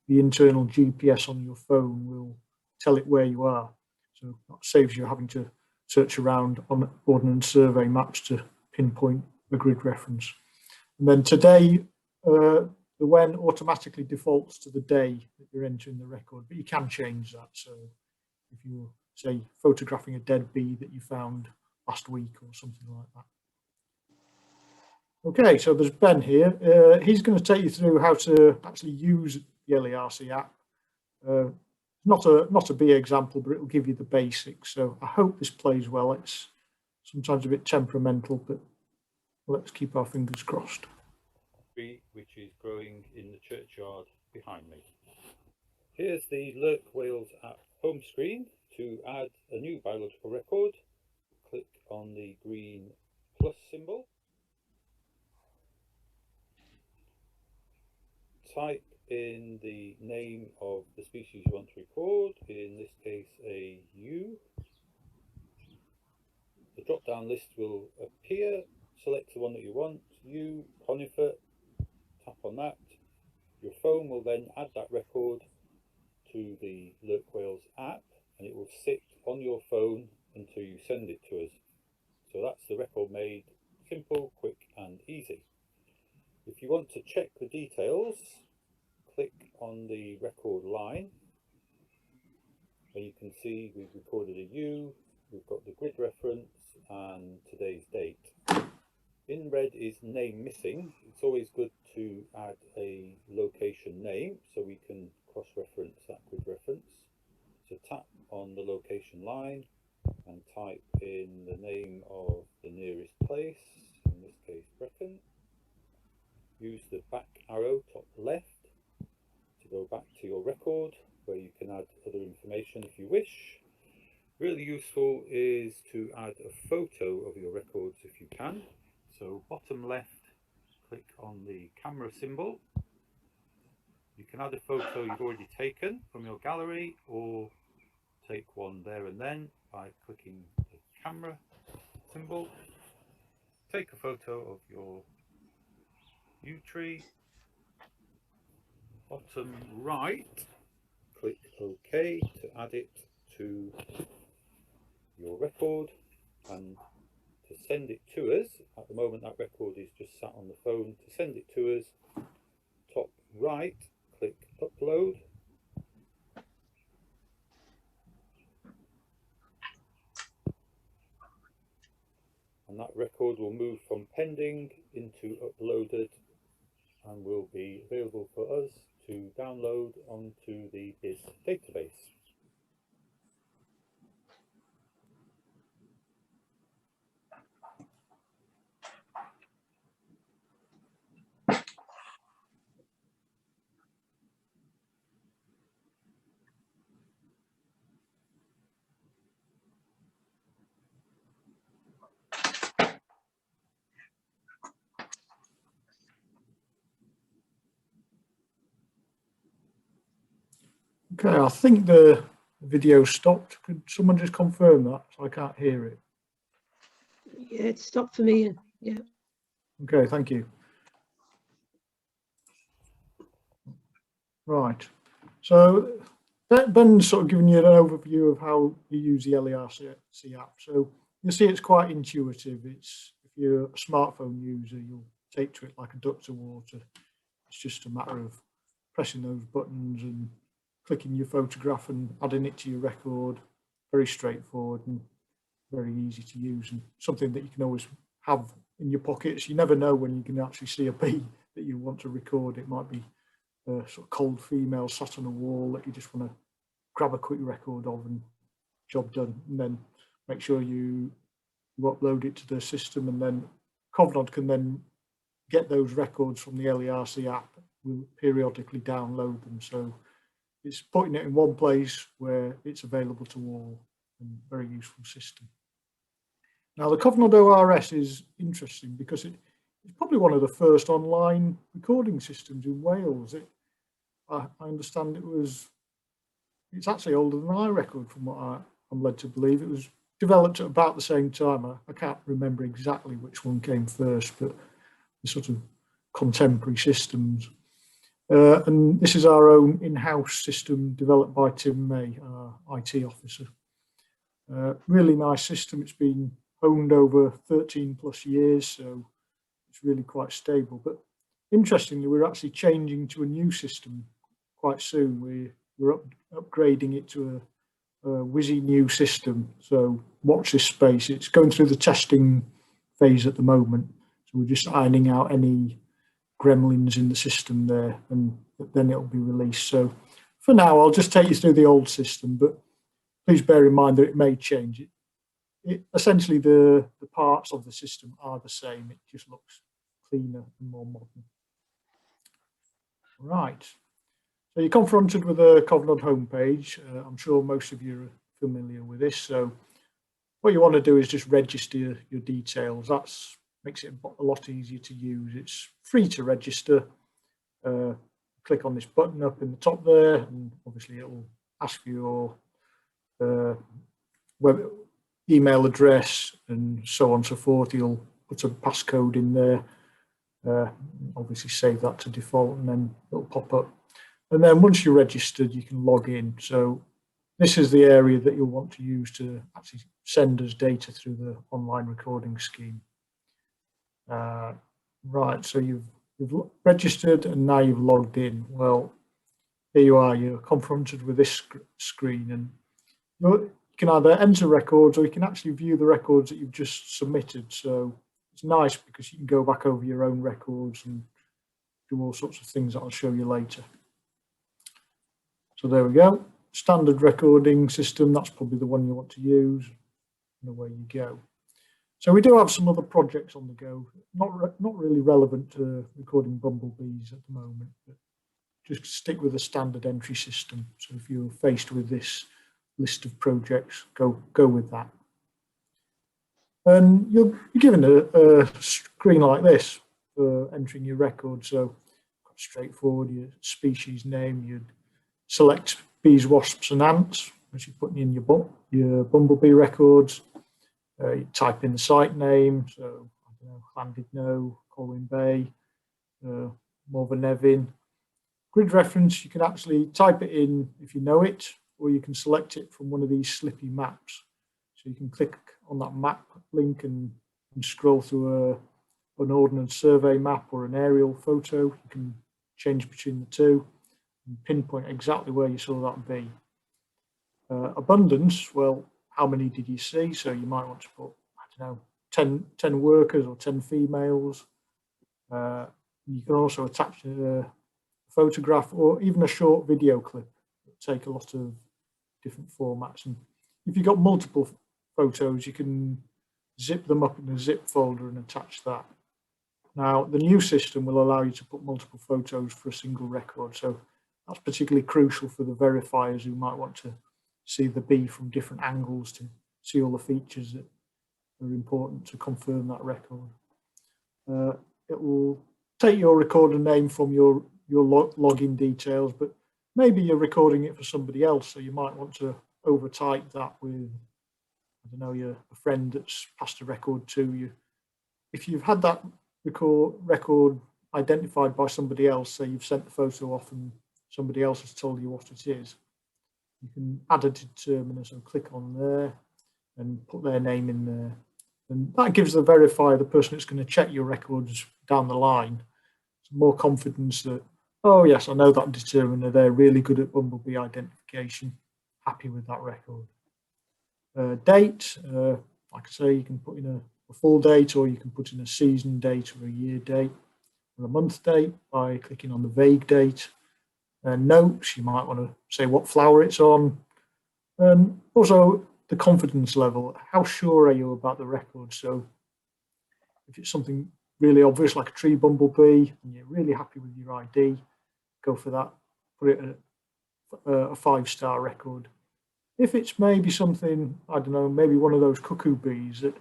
the internal GPS on your phone will tell it where you are. So that saves you having to search around on Ordnance Survey maps to pinpoint the grid reference. And then today, the when automatically defaults to the day that you're entering the record, but you can change that. So if you're, say, photographing a dead bee that you found last week or something like that. Okay, so there's Ben here. He's going to take you through how to actually use the LERC app. Not a bee example, but it will give you the basics. So I hope this plays well. It's sometimes a bit temperamental, but let's keep our fingers crossed. Which is growing in the churchyard behind me. Here's the Lurk Wales app home screen. To add a new biological record, click on the green plus symbol. Type in the name of the species you want to record, in this case a ewe. The drop down list will appear. Select the one that you want, ewe, conifer, tap on that. Your phone will then add that record to the Lurk Wales app and it will sit on your phone until you send it to us. So that's the record made. Simple, quick and easy. If you want to check the details, click on the record line and you can see we've recorded a ewe, we've got the grid reference and today's date. In red is name missing. It's always good to add a location name so we can cross-reference that grid reference. So tap on the location line and type in the name of the nearest place, in this case Brecon. Use the back arrow top left to go back to your record where you can add other information if you wish. Really useful is to add a photo of your records if you can. So bottom left, click on the camera symbol. You can add a photo you've already taken from your gallery or take one there and then by clicking the camera symbol. Take a photo of your yew tree. Bottom right, click OK to add it to your record and to send it to us. At the moment that record is just sat on the phone. To send it to us, top right, click upload. And that record will move from pending into uploaded and will be available for us to download onto the Bees database. Okay, I think the video stopped. Could someone just confirm that? So I can't hear it. Yeah, it stopped for me. Yeah. Okay, thank you. Right. So Ben's sort of giving you an overview of how you use the LERC app. So you'll see it's quite intuitive. It's, if you're a smartphone user, you'll take to it like a duck to water. It's just a matter of pressing those buttons and clicking your photograph and adding it to your record. very straightforward and very easy to use, and something that you can always have in your pockets. You never know when you can actually see a bee that you want to record. It might be a sort of cold female sat on a wall that you just want to grab a quick record of, and job done. And then make sure you upload it to the system, and then Covenant can then get those records from the LERC app. We'll periodically download them, so it's putting it in one place where it's available to all, and very useful system. Now the Covenant ORS is interesting because it's probably one of the first online recording systems in Wales. I understand it's actually older than iRecord, from what I'm led to believe. It was developed at about the same time. I can't remember exactly which one came first, but the sort of contemporary systems. And this is our own in-house system developed by Tim May, our IT officer. Really nice system. It's been honed over 13 plus years, so it's really quite stable. But interestingly, we're actually changing to a new system quite soon. We're upgrading it to a whizzy new system. So watch this space. It's going through the testing phase at the moment. So we're just ironing out any gremlins in the system there, and then it'll be released. So for now, I'll just take you through the old system, but please bear in mind that it may change. Essentially, the parts of the system are the same. It just looks cleaner and more modern. Right. So you're confronted with a Covenant homepage. I'm sure most of you are familiar with this. So what you want to do is just register your details. That makes it a lot easier to use. It's free to register. Click on this button up in the top there, and obviously it will ask for your email address and so on and so forth. You'll put a passcode in there. Obviously save that to default, and then it'll pop up. And then once you're registered, you can log in. So this is the area that you'll want to use to actually send us data through the online recording scheme. Right, so you've registered and now you've logged in. Well, here you are, you're confronted with this screen, and you can either enter records or you can actually view the records that you've just submitted. So it's nice because you can go back over your own records and do all sorts of things that I'll show you later. So there we go, standard recording system. That's probably the one you want to use, and away you go. So we do have some other projects on the go, not really relevant to recording bumblebees at the moment, but just stick with the standard entry system. So if you're faced with this list of projects, go with that. And you're given a screen like this for entering your record. So straightforward, your species name, you'd select bees, wasps and ants as you're putting in your bumblebee records. You type in the site name, so I don't know, Llandudno, Colwyn Bay, Morfa Grid reference, you can actually type it in if you know it, or you can select it from one of these slippy maps. So you can click on that map link and scroll through an ordnance survey map or an aerial photo. You can change between the two and pinpoint exactly where you saw that bee. Abundance, well, how many did you see? So you might want to put, I don't know, 10 workers or 10 females. You can also attach a photograph or even a short video clip that take a lot of different formats. And if you've got multiple photos, you can zip them up in a zip folder and attach that. Now, the new system will allow you to put multiple photos for a single record. So that's particularly crucial for the verifiers who might want to see the bee from different angles to see all the features that are important to confirm that record. It will take your recorder name from your login details, but maybe you're recording it for somebody else, so you might want to overtype that with, I don't know, a friend that's passed a record to you. If you've had that record identified by somebody else, say you've sent the photo off and somebody else has told you what it is, you can add a determiner, so click on there and put their name in there. And that gives the verifier, the person that's going to check your records down the line, some more confidence that, oh yes, I know that determiner, they're really good at bumblebee identification, happy with that record. date. Like I say, you can put in a full date, or you can put in a season date or a year date or a month date by clicking on the vague date. Notes, you might want to say what flower it's on. Also, the confidence level. How sure are you about the record? So if it's something really obvious like a tree bumblebee and you're really happy with your ID, go for that. Put it at a 5-star record. If it's maybe something, I don't know, maybe one of those cuckoo bees that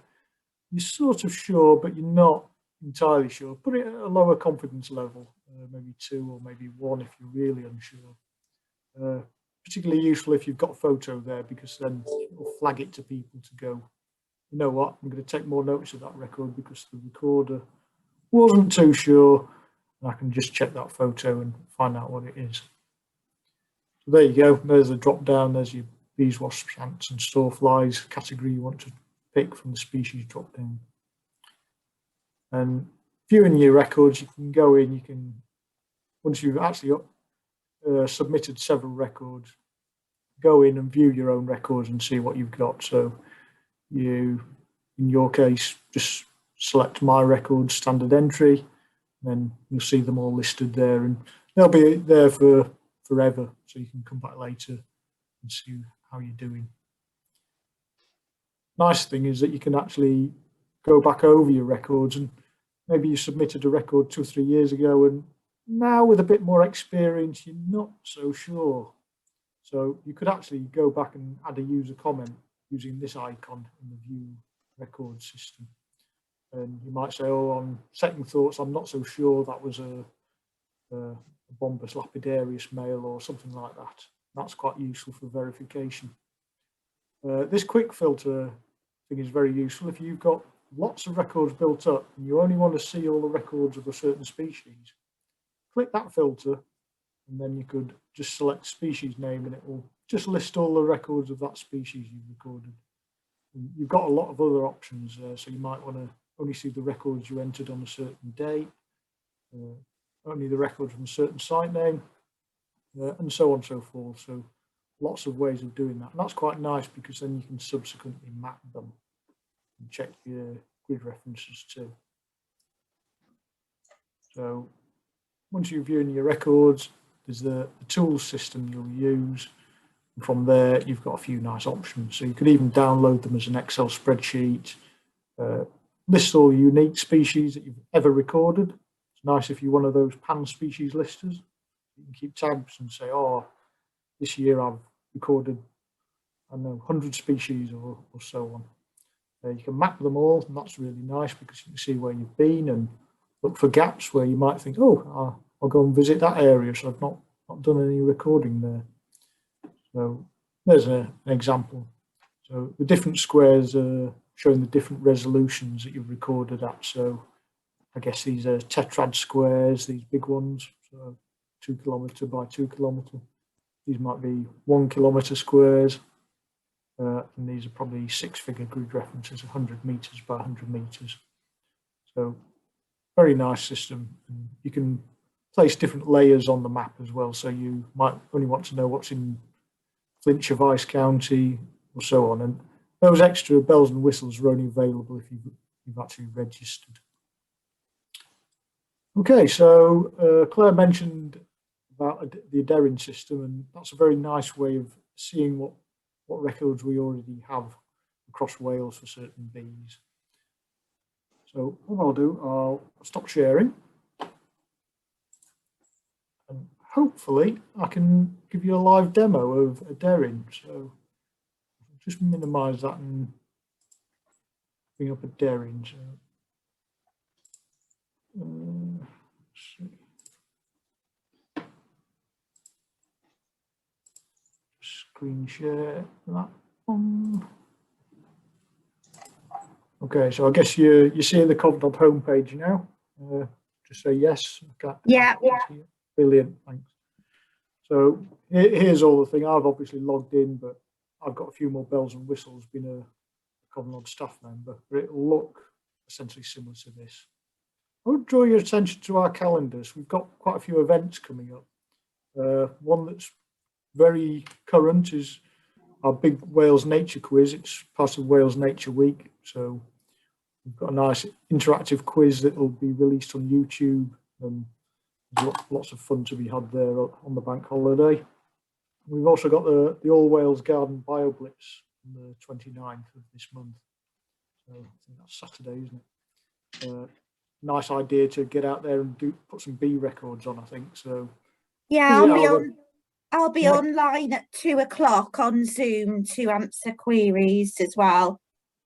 you're sort of sure, but you're not entirely sure, put it at a lower confidence level, maybe 2 or maybe 1 if you're really unsure. Particularly useful if you've got a photo there, because then it'll flag it to people to go, you know what, I'm going to take more notice of that record because the recorder wasn't too sure, and I can just check that photo and find out what it is. So there you go, there's a drop down, there's your bees, wasps, ants and sawflies category you want to pick from the species drop down. And viewing your records, you can go in, you can, once you've actually submitted several records, go in and view your own records and see what you've got. So you, in your case, just select my records, standard entry, then you'll see them all listed there, and they'll be there for forever, so you can come back later and see how you're doing. Nice thing is that you can actually go back over your records, and maybe you submitted a record 2 or 3 years ago, and now with a bit more experience, you're not so sure. So you could actually go back and add a user comment using this icon in the view record system. And you might say, oh, on second thoughts, I'm not so sure that was a Bombus lapidarius male or something like that. That's quite useful for verification. This quick filter thing is very useful if you've got lots of records built up and you only want to see all the records of a certain species. Click that filter, and then you could just select species name and it will just list all the records of that species you've recorded. And you've got a lot of other options there, so you might want to only see the records you entered on a certain date, only the records from a certain site name, and so on and so forth. So lots of ways of doing that. And that's quite nice because then you can subsequently map them and check your grid references too. So once you're viewing your records, there's the tools system you'll use. And from there, you've got a few nice options. So you could even download them as an Excel spreadsheet, list all the unique species that you've ever recorded. It's nice if you're one of those pan species listers. You can keep tabs and say, oh, this year I've recorded, I don't know, 100 species or so on. You can map them all, and that's really nice because you can see where you've been and look for gaps where you might think, oh, I'll go and visit that area, so I've not done any recording there. So there's an example. So the different squares are showing the different resolutions that you've recorded at. So I guess these are tetrad squares, these big ones, so 2 kilometre by 2 kilometre. These might be 1 kilometre squares, and these are probably 6-figure grid references, 100 metres by 100 metres. So very nice system. And you can place different layers on the map as well. So you might only want to know what's in Flintshire Vice County or so on. And those extra bells and whistles are only available if you've actually registered. Okay, so Claire mentioned about the adhering system, and that's a very nice way of seeing what records we already have across Wales for certain bees. So what I'll do, I'll stop sharing, and hopefully I can give you a live demo of adhering. So just minimize that and bring up adhering. So let's see. Screen share that one. Okay, so I guess you're seeing the CovNod homepage now. Just say yes. Okay. Yeah. Brilliant, thanks. So here's all the thing. I've obviously logged in, but I've got a few more bells and whistles, being a CovNod staff member, but it'll look essentially similar to this. I would draw your attention to our calendars. We've got quite a few events coming up. One that's very current is our big Wales Nature quiz. It's part of Wales Nature Week, so we've got a nice interactive quiz that will be released on YouTube, and there's lots of fun to be had there on the bank holiday. We've also got the All Wales Garden BioBlitz on the 29th of this month. So I think that's Saturday, isn't it? Nice idea to get out there and put some bee records on, I think. So Yeah, yeah, I'll be yeah. online at 2 o'clock on Zoom to answer queries as well.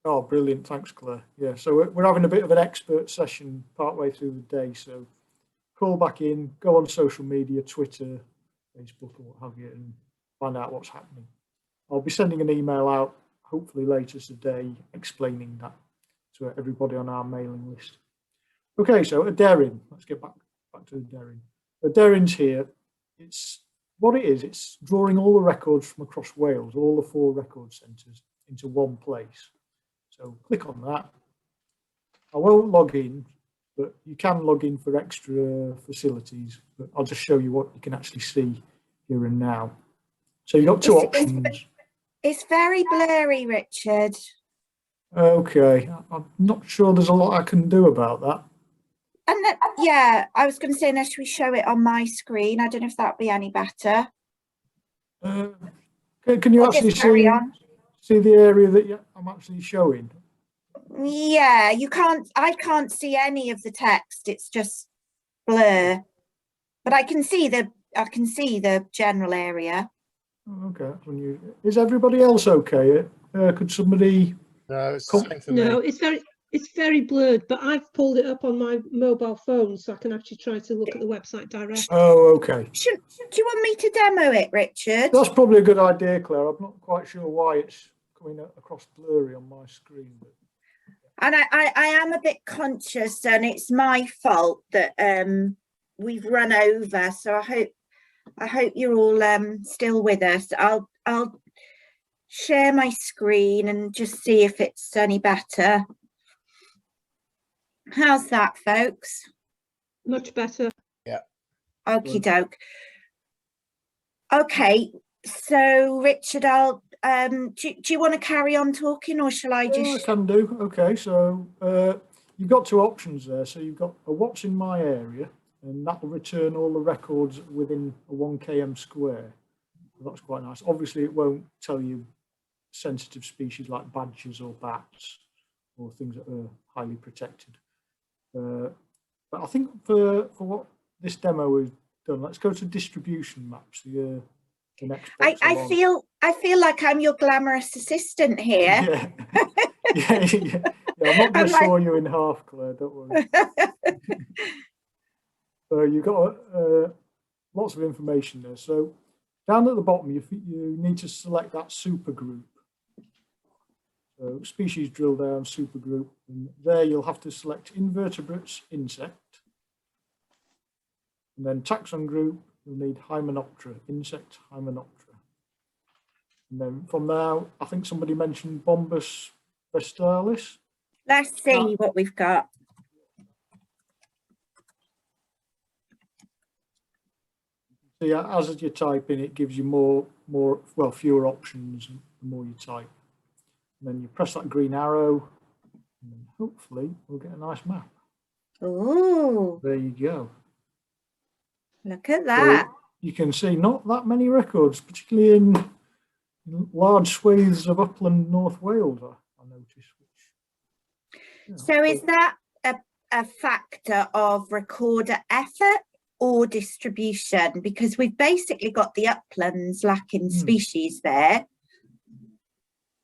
Oh, brilliant. Thanks, Claire. Yeah, so we're having a bit of an expert session partway through the day. So call back in, go on social media, Twitter, Facebook, or what have you, and find out what's happening. I'll be sending an email out, hopefully later today, explaining that to everybody on our mailing list. Okay, so a Derrin. Let's get back to the Derrin. The Derrin's here. It's what it is. It's drawing all the records from across Wales, all the 4 record centres, into one place. So click on that. I won't log in, but you can log in for extra facilities. But I'll just show you what you can actually see here and now. So you've got 2 options. It's very blurry, Richard. Okay, I'm not sure there's a lot I can do about that. And yeah, I was going to say, unless we show it on my screen, I don't know if that'd be any better. Can you actually see the area that I'm actually showing? Yeah, you can't. I can't see any of the text. It's just blur. But I can see the general area. Okay, that's unusual. Is everybody else okay? Could somebody? No, it's the same for No, me. it's very blurred, but I've pulled it up on my mobile phone so I can actually try to look at the website directly. Oh, okay. Do you want me to demo it, Richard? That's probably a good idea, Claire. I'm not quite sure why it's coming across blurry on my screen. But... And I am a bit conscious, and it's my fault that we've run over. So I hope you're all still with us. I'll share my screen and just see if it's any better. How's that, folks? Much better. Yeah. Okie doke. Okay, so Richard, I'll do you want to carry on talking, or shall I just? I can do. Okay, so you've got 2 options there. So you've got a what's in my area, and that will return all the records within a 1 km square. So that's quite nice. Obviously, it won't tell you sensitive species like badgers or bats or things that are highly protected. But I think for what this demo has done, let's go to distribution maps. The next box I feel like I'm your glamorous assistant here. Yeah. I'm not going to saw you in half, Claire. Don't worry. So you've got lots of information there. So down at the bottom, you need to select that supergroup. So species drill down, supergroup, and there you'll have to select invertebrates, insect, and then taxon group, you'll need Hymenoptera, insect, Hymenoptera. And then from there, I think somebody mentioned Bombus vestalis. Let's see what we've got. So yeah, as you type in, it gives you fewer options the more you type. And then you press that green arrow, and then hopefully we'll get a nice map. Oh, There you go. Look at that. So you can see not that many records, particularly in large swathes of upland North Wales, I noticed. So is that a factor of recorder effort or distribution? Because we've basically got the uplands lacking species there.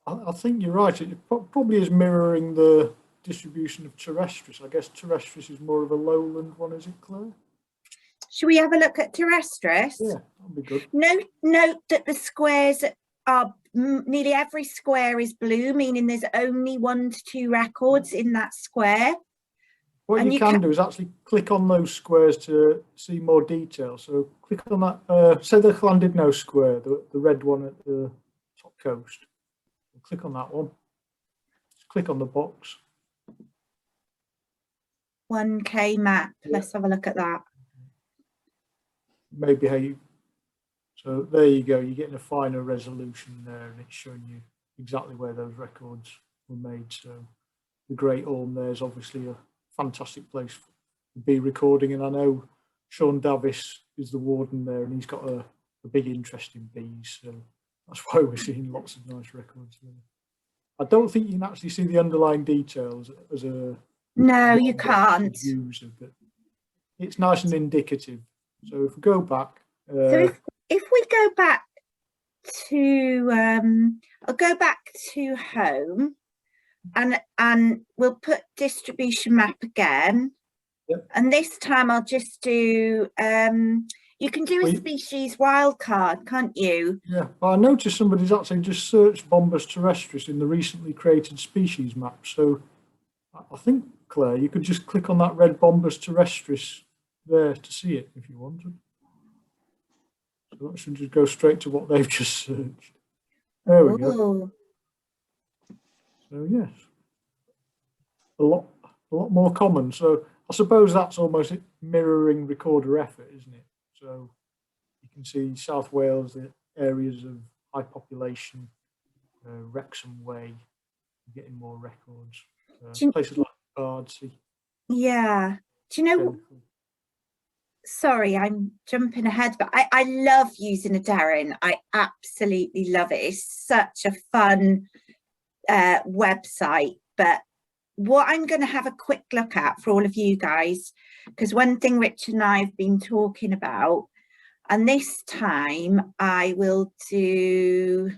I think you're right. It probably is mirroring the distribution of Terrestris. I guess Terrestris is more of a lowland one, is it, Claire? Should we have a look at Terrestris? Yeah, that'd be good. Note that the squares are nearly every square is blue, meaning there's only 1 to 2 records in that square. What you can do is actually click on those squares to see more detail. So click on that, say the Llandudno square, the red one at the top coast. Click on that one. Just click on the box. 1K map. Yeah. Let's have a look at that. Maybe how you So there you go, you're getting a finer resolution there, and it's showing you exactly where those records were made. So the Great Orme there is obviously a fantastic place for bee recording, and I know Sean Davis is the warden there, and he's got a big interest in bees, so that's why we're seeing lots of nice records there. I don't think you can actually see the underlying details as a No, you can't. user, but it's nice and indicative. So if we go back, So if we go back to I'll go back to home, and we'll put distribution map again. Yep. And this time I'll just do you can do a species wildcard, can't you? yeah, I noticed somebody's actually just searched Bombus terrestris in the recently created species map. So I think, Claire, you could just click on that red Bombus terrestris there to see it if you wanted. So that should just go straight to what they've just searched. There we go. Ooh. So yes, a lot more common. So I suppose that's almost mirroring recorder effort, isn't it? So you can see South Wales, the areas of high population, Wrexham Way, getting more records. Places like Bardsey. Yeah. Do you know? Sorry, I'm jumping ahead, but I love using a Darren. I absolutely love it. It's such a fun website. But what I'm going to have a quick look at for all of you guys, because one thing Richard and I have been talking about, and this time I'll do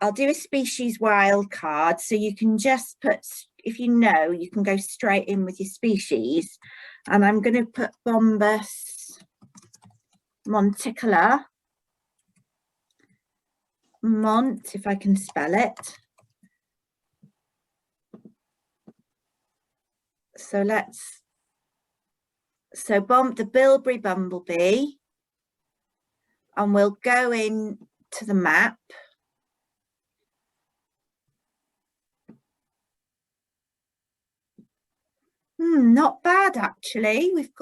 a species wildcard, so you can just put, if you know, you can go straight in with your species. And I'm going to put Bombus monticola, Mont, if I can spell it. So the Bilberry Bumblebee, and we'll go in to the map. Not bad actually. We've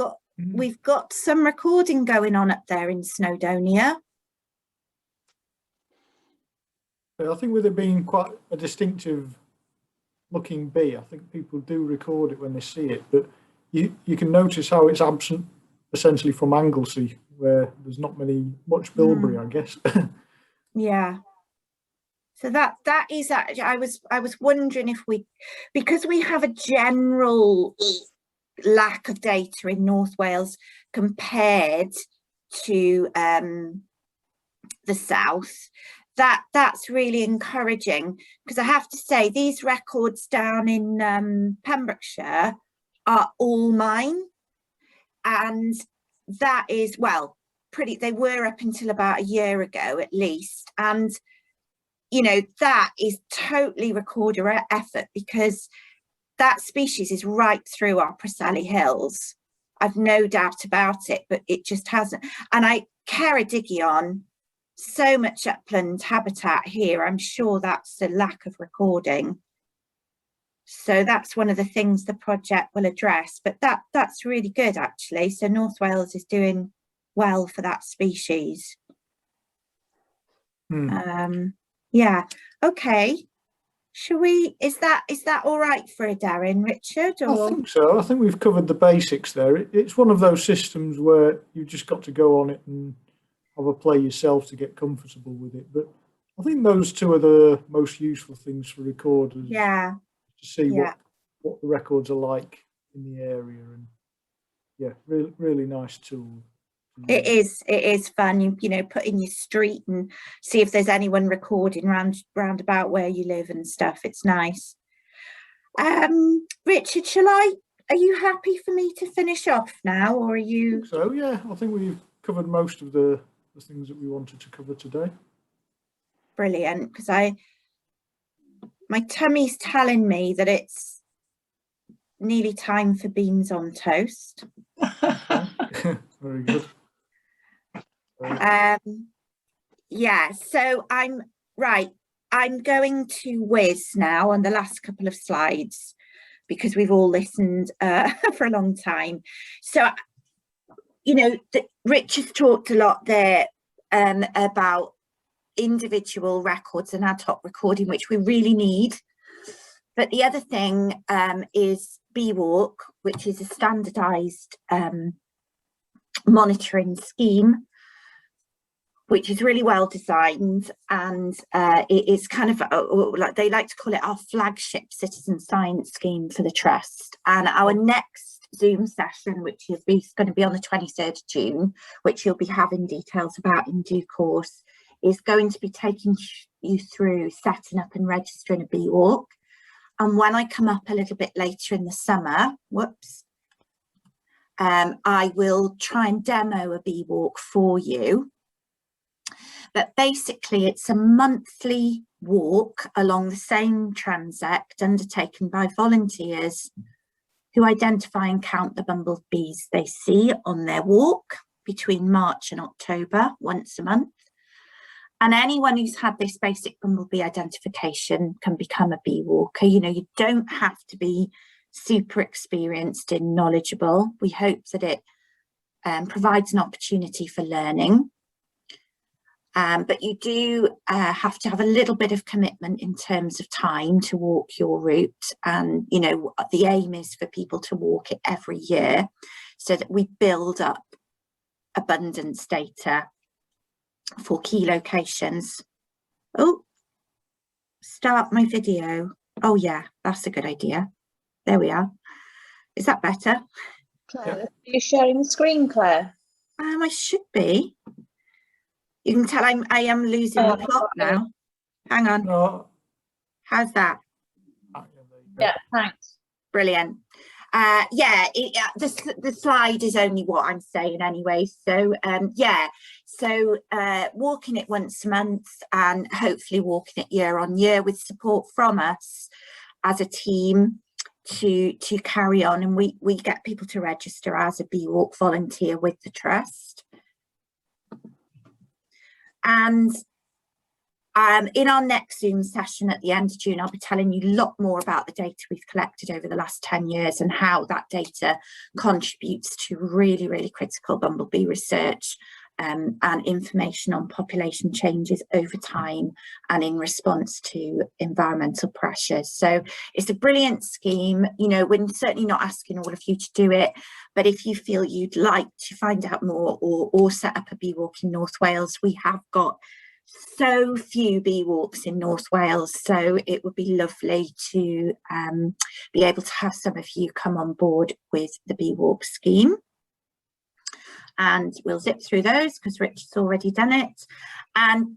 got some recording going on up there in Snowdonia. I think with it being quite a distinctive looking bee, I think people do record it when they see it, but you can notice how it's absent essentially from Anglesey, where there's not much bilberry, I guess. Yeah. So that is actually, I was wondering if because we have a general lack of data in North Wales compared to the south, that's really encouraging, because I have to say these records down in Pembrokeshire are all mine, and that is, well, they were up until about a year ago at least, and you know, that is totally recorder effort, because that species is right through our Preseli Hills. I've no doubt about it, but it just hasn't. And Ceredigion, so much upland habitat here. I'm sure that's the lack of recording. So that's one of the things the project will address. But that's really good, actually. So North Wales is doing well for that species. Yeah, okay. Shall we, is that all right for a Darren, Richard? Or? I think so. I think we've covered the basics there. It's one of those systems where you've just got to go on it and have a play yourself to get comfortable with it. But I think those two are the most useful things for recorders. Yeah. To see what the records are like in the area, and yeah, really nice tool. It is fun, you know, put in your street and see if there's anyone recording round about where you live and stuff. It's nice. Richard, are you happy for me to finish off now, or are you? So yeah, I think we've covered most of the things that we wanted to cover today. Brilliant, because my tummy's telling me that it's nearly time for beans on toast. Very good. Yeah, so I'm going to whiz now on the last couple of slides, because we've all listened for a long time. So, you know, Richard's talked a lot there about individual records and ad hoc recording, which we really need. But the other thing is Bee Walk, which is a standardised monitoring scheme, which is really well designed, and it is kind of like they like to call it our flagship citizen science scheme for the trust. And our next Zoom session, which is going to be on the 23rd of June, which you'll be having details about in due course, is going to be taking you through setting up and registering a Bee Walk. And when I come up a little bit later in the summer, I will try and demo a Bee Walk for you. But basically, it's a monthly walk along the same transect undertaken by volunteers who identify and count the bumblebees they see on their walk between March and October, once a month. And anyone who's had this basic bumblebee identification can become a bee walker. You know, you don't have to be super experienced and knowledgeable. We hope that it provides an opportunity for learning. But you do have to have a little bit of commitment in terms of time to walk your route. And, you know, the aim is for people to walk it every year so that we build up abundance data for key locations. Oh, start my video. Oh yeah, that's a good idea. There we are. Is that better? Claire, are you sharing the screen, Claire? I should be. You can tell I am losing the plot now. Hang on. No. How's that? Yeah, thanks. Brilliant. Yeah, the slide is only what I'm saying anyway. So yeah, so walking it once a month and hopefully walking it year on year with support from us as a team to carry on. And we get people to register as a Bee Walk volunteer with the trust. And in our next Zoom session at the end of June, I'll be telling you a lot more about the data we've collected over the last 10 years and how that data contributes to really, really critical bumblebee research and information on population changes over time and in response to environmental pressures. So it's a brilliant scheme. You know, we're certainly not asking all of you to do it, but if you feel you'd like to find out more or set up a bee walk in North Wales, we have got so few bee walks in North Wales, so it would be lovely to be able to have some of you come on board with the Bee Walk scheme. And we'll zip through those because Rich has already done it. And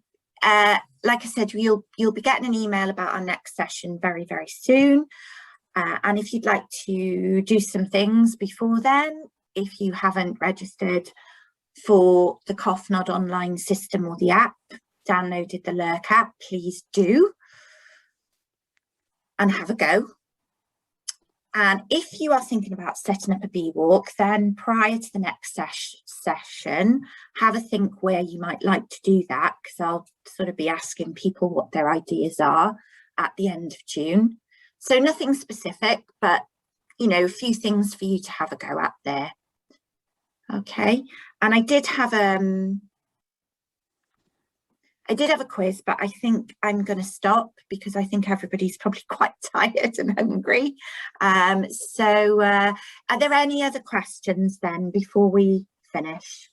like I said, you'll be getting an email about our next session very, very soon. And if you'd like to do some things before then, if you haven't registered for the CoffNod online system or the app, downloaded the Lurk app, please do and have a go. And if you are thinking about setting up a bee walk, then prior to the next session, have a think where you might like to do that, because I'll sort of be asking people what their ideas are at the end of June. So nothing specific, but, you know, a few things for you to have a go at there. Okay, and I did have a quiz, but I think I'm going to stop because I think everybody's probably quite tired and hungry. So are there any other questions then before we finish?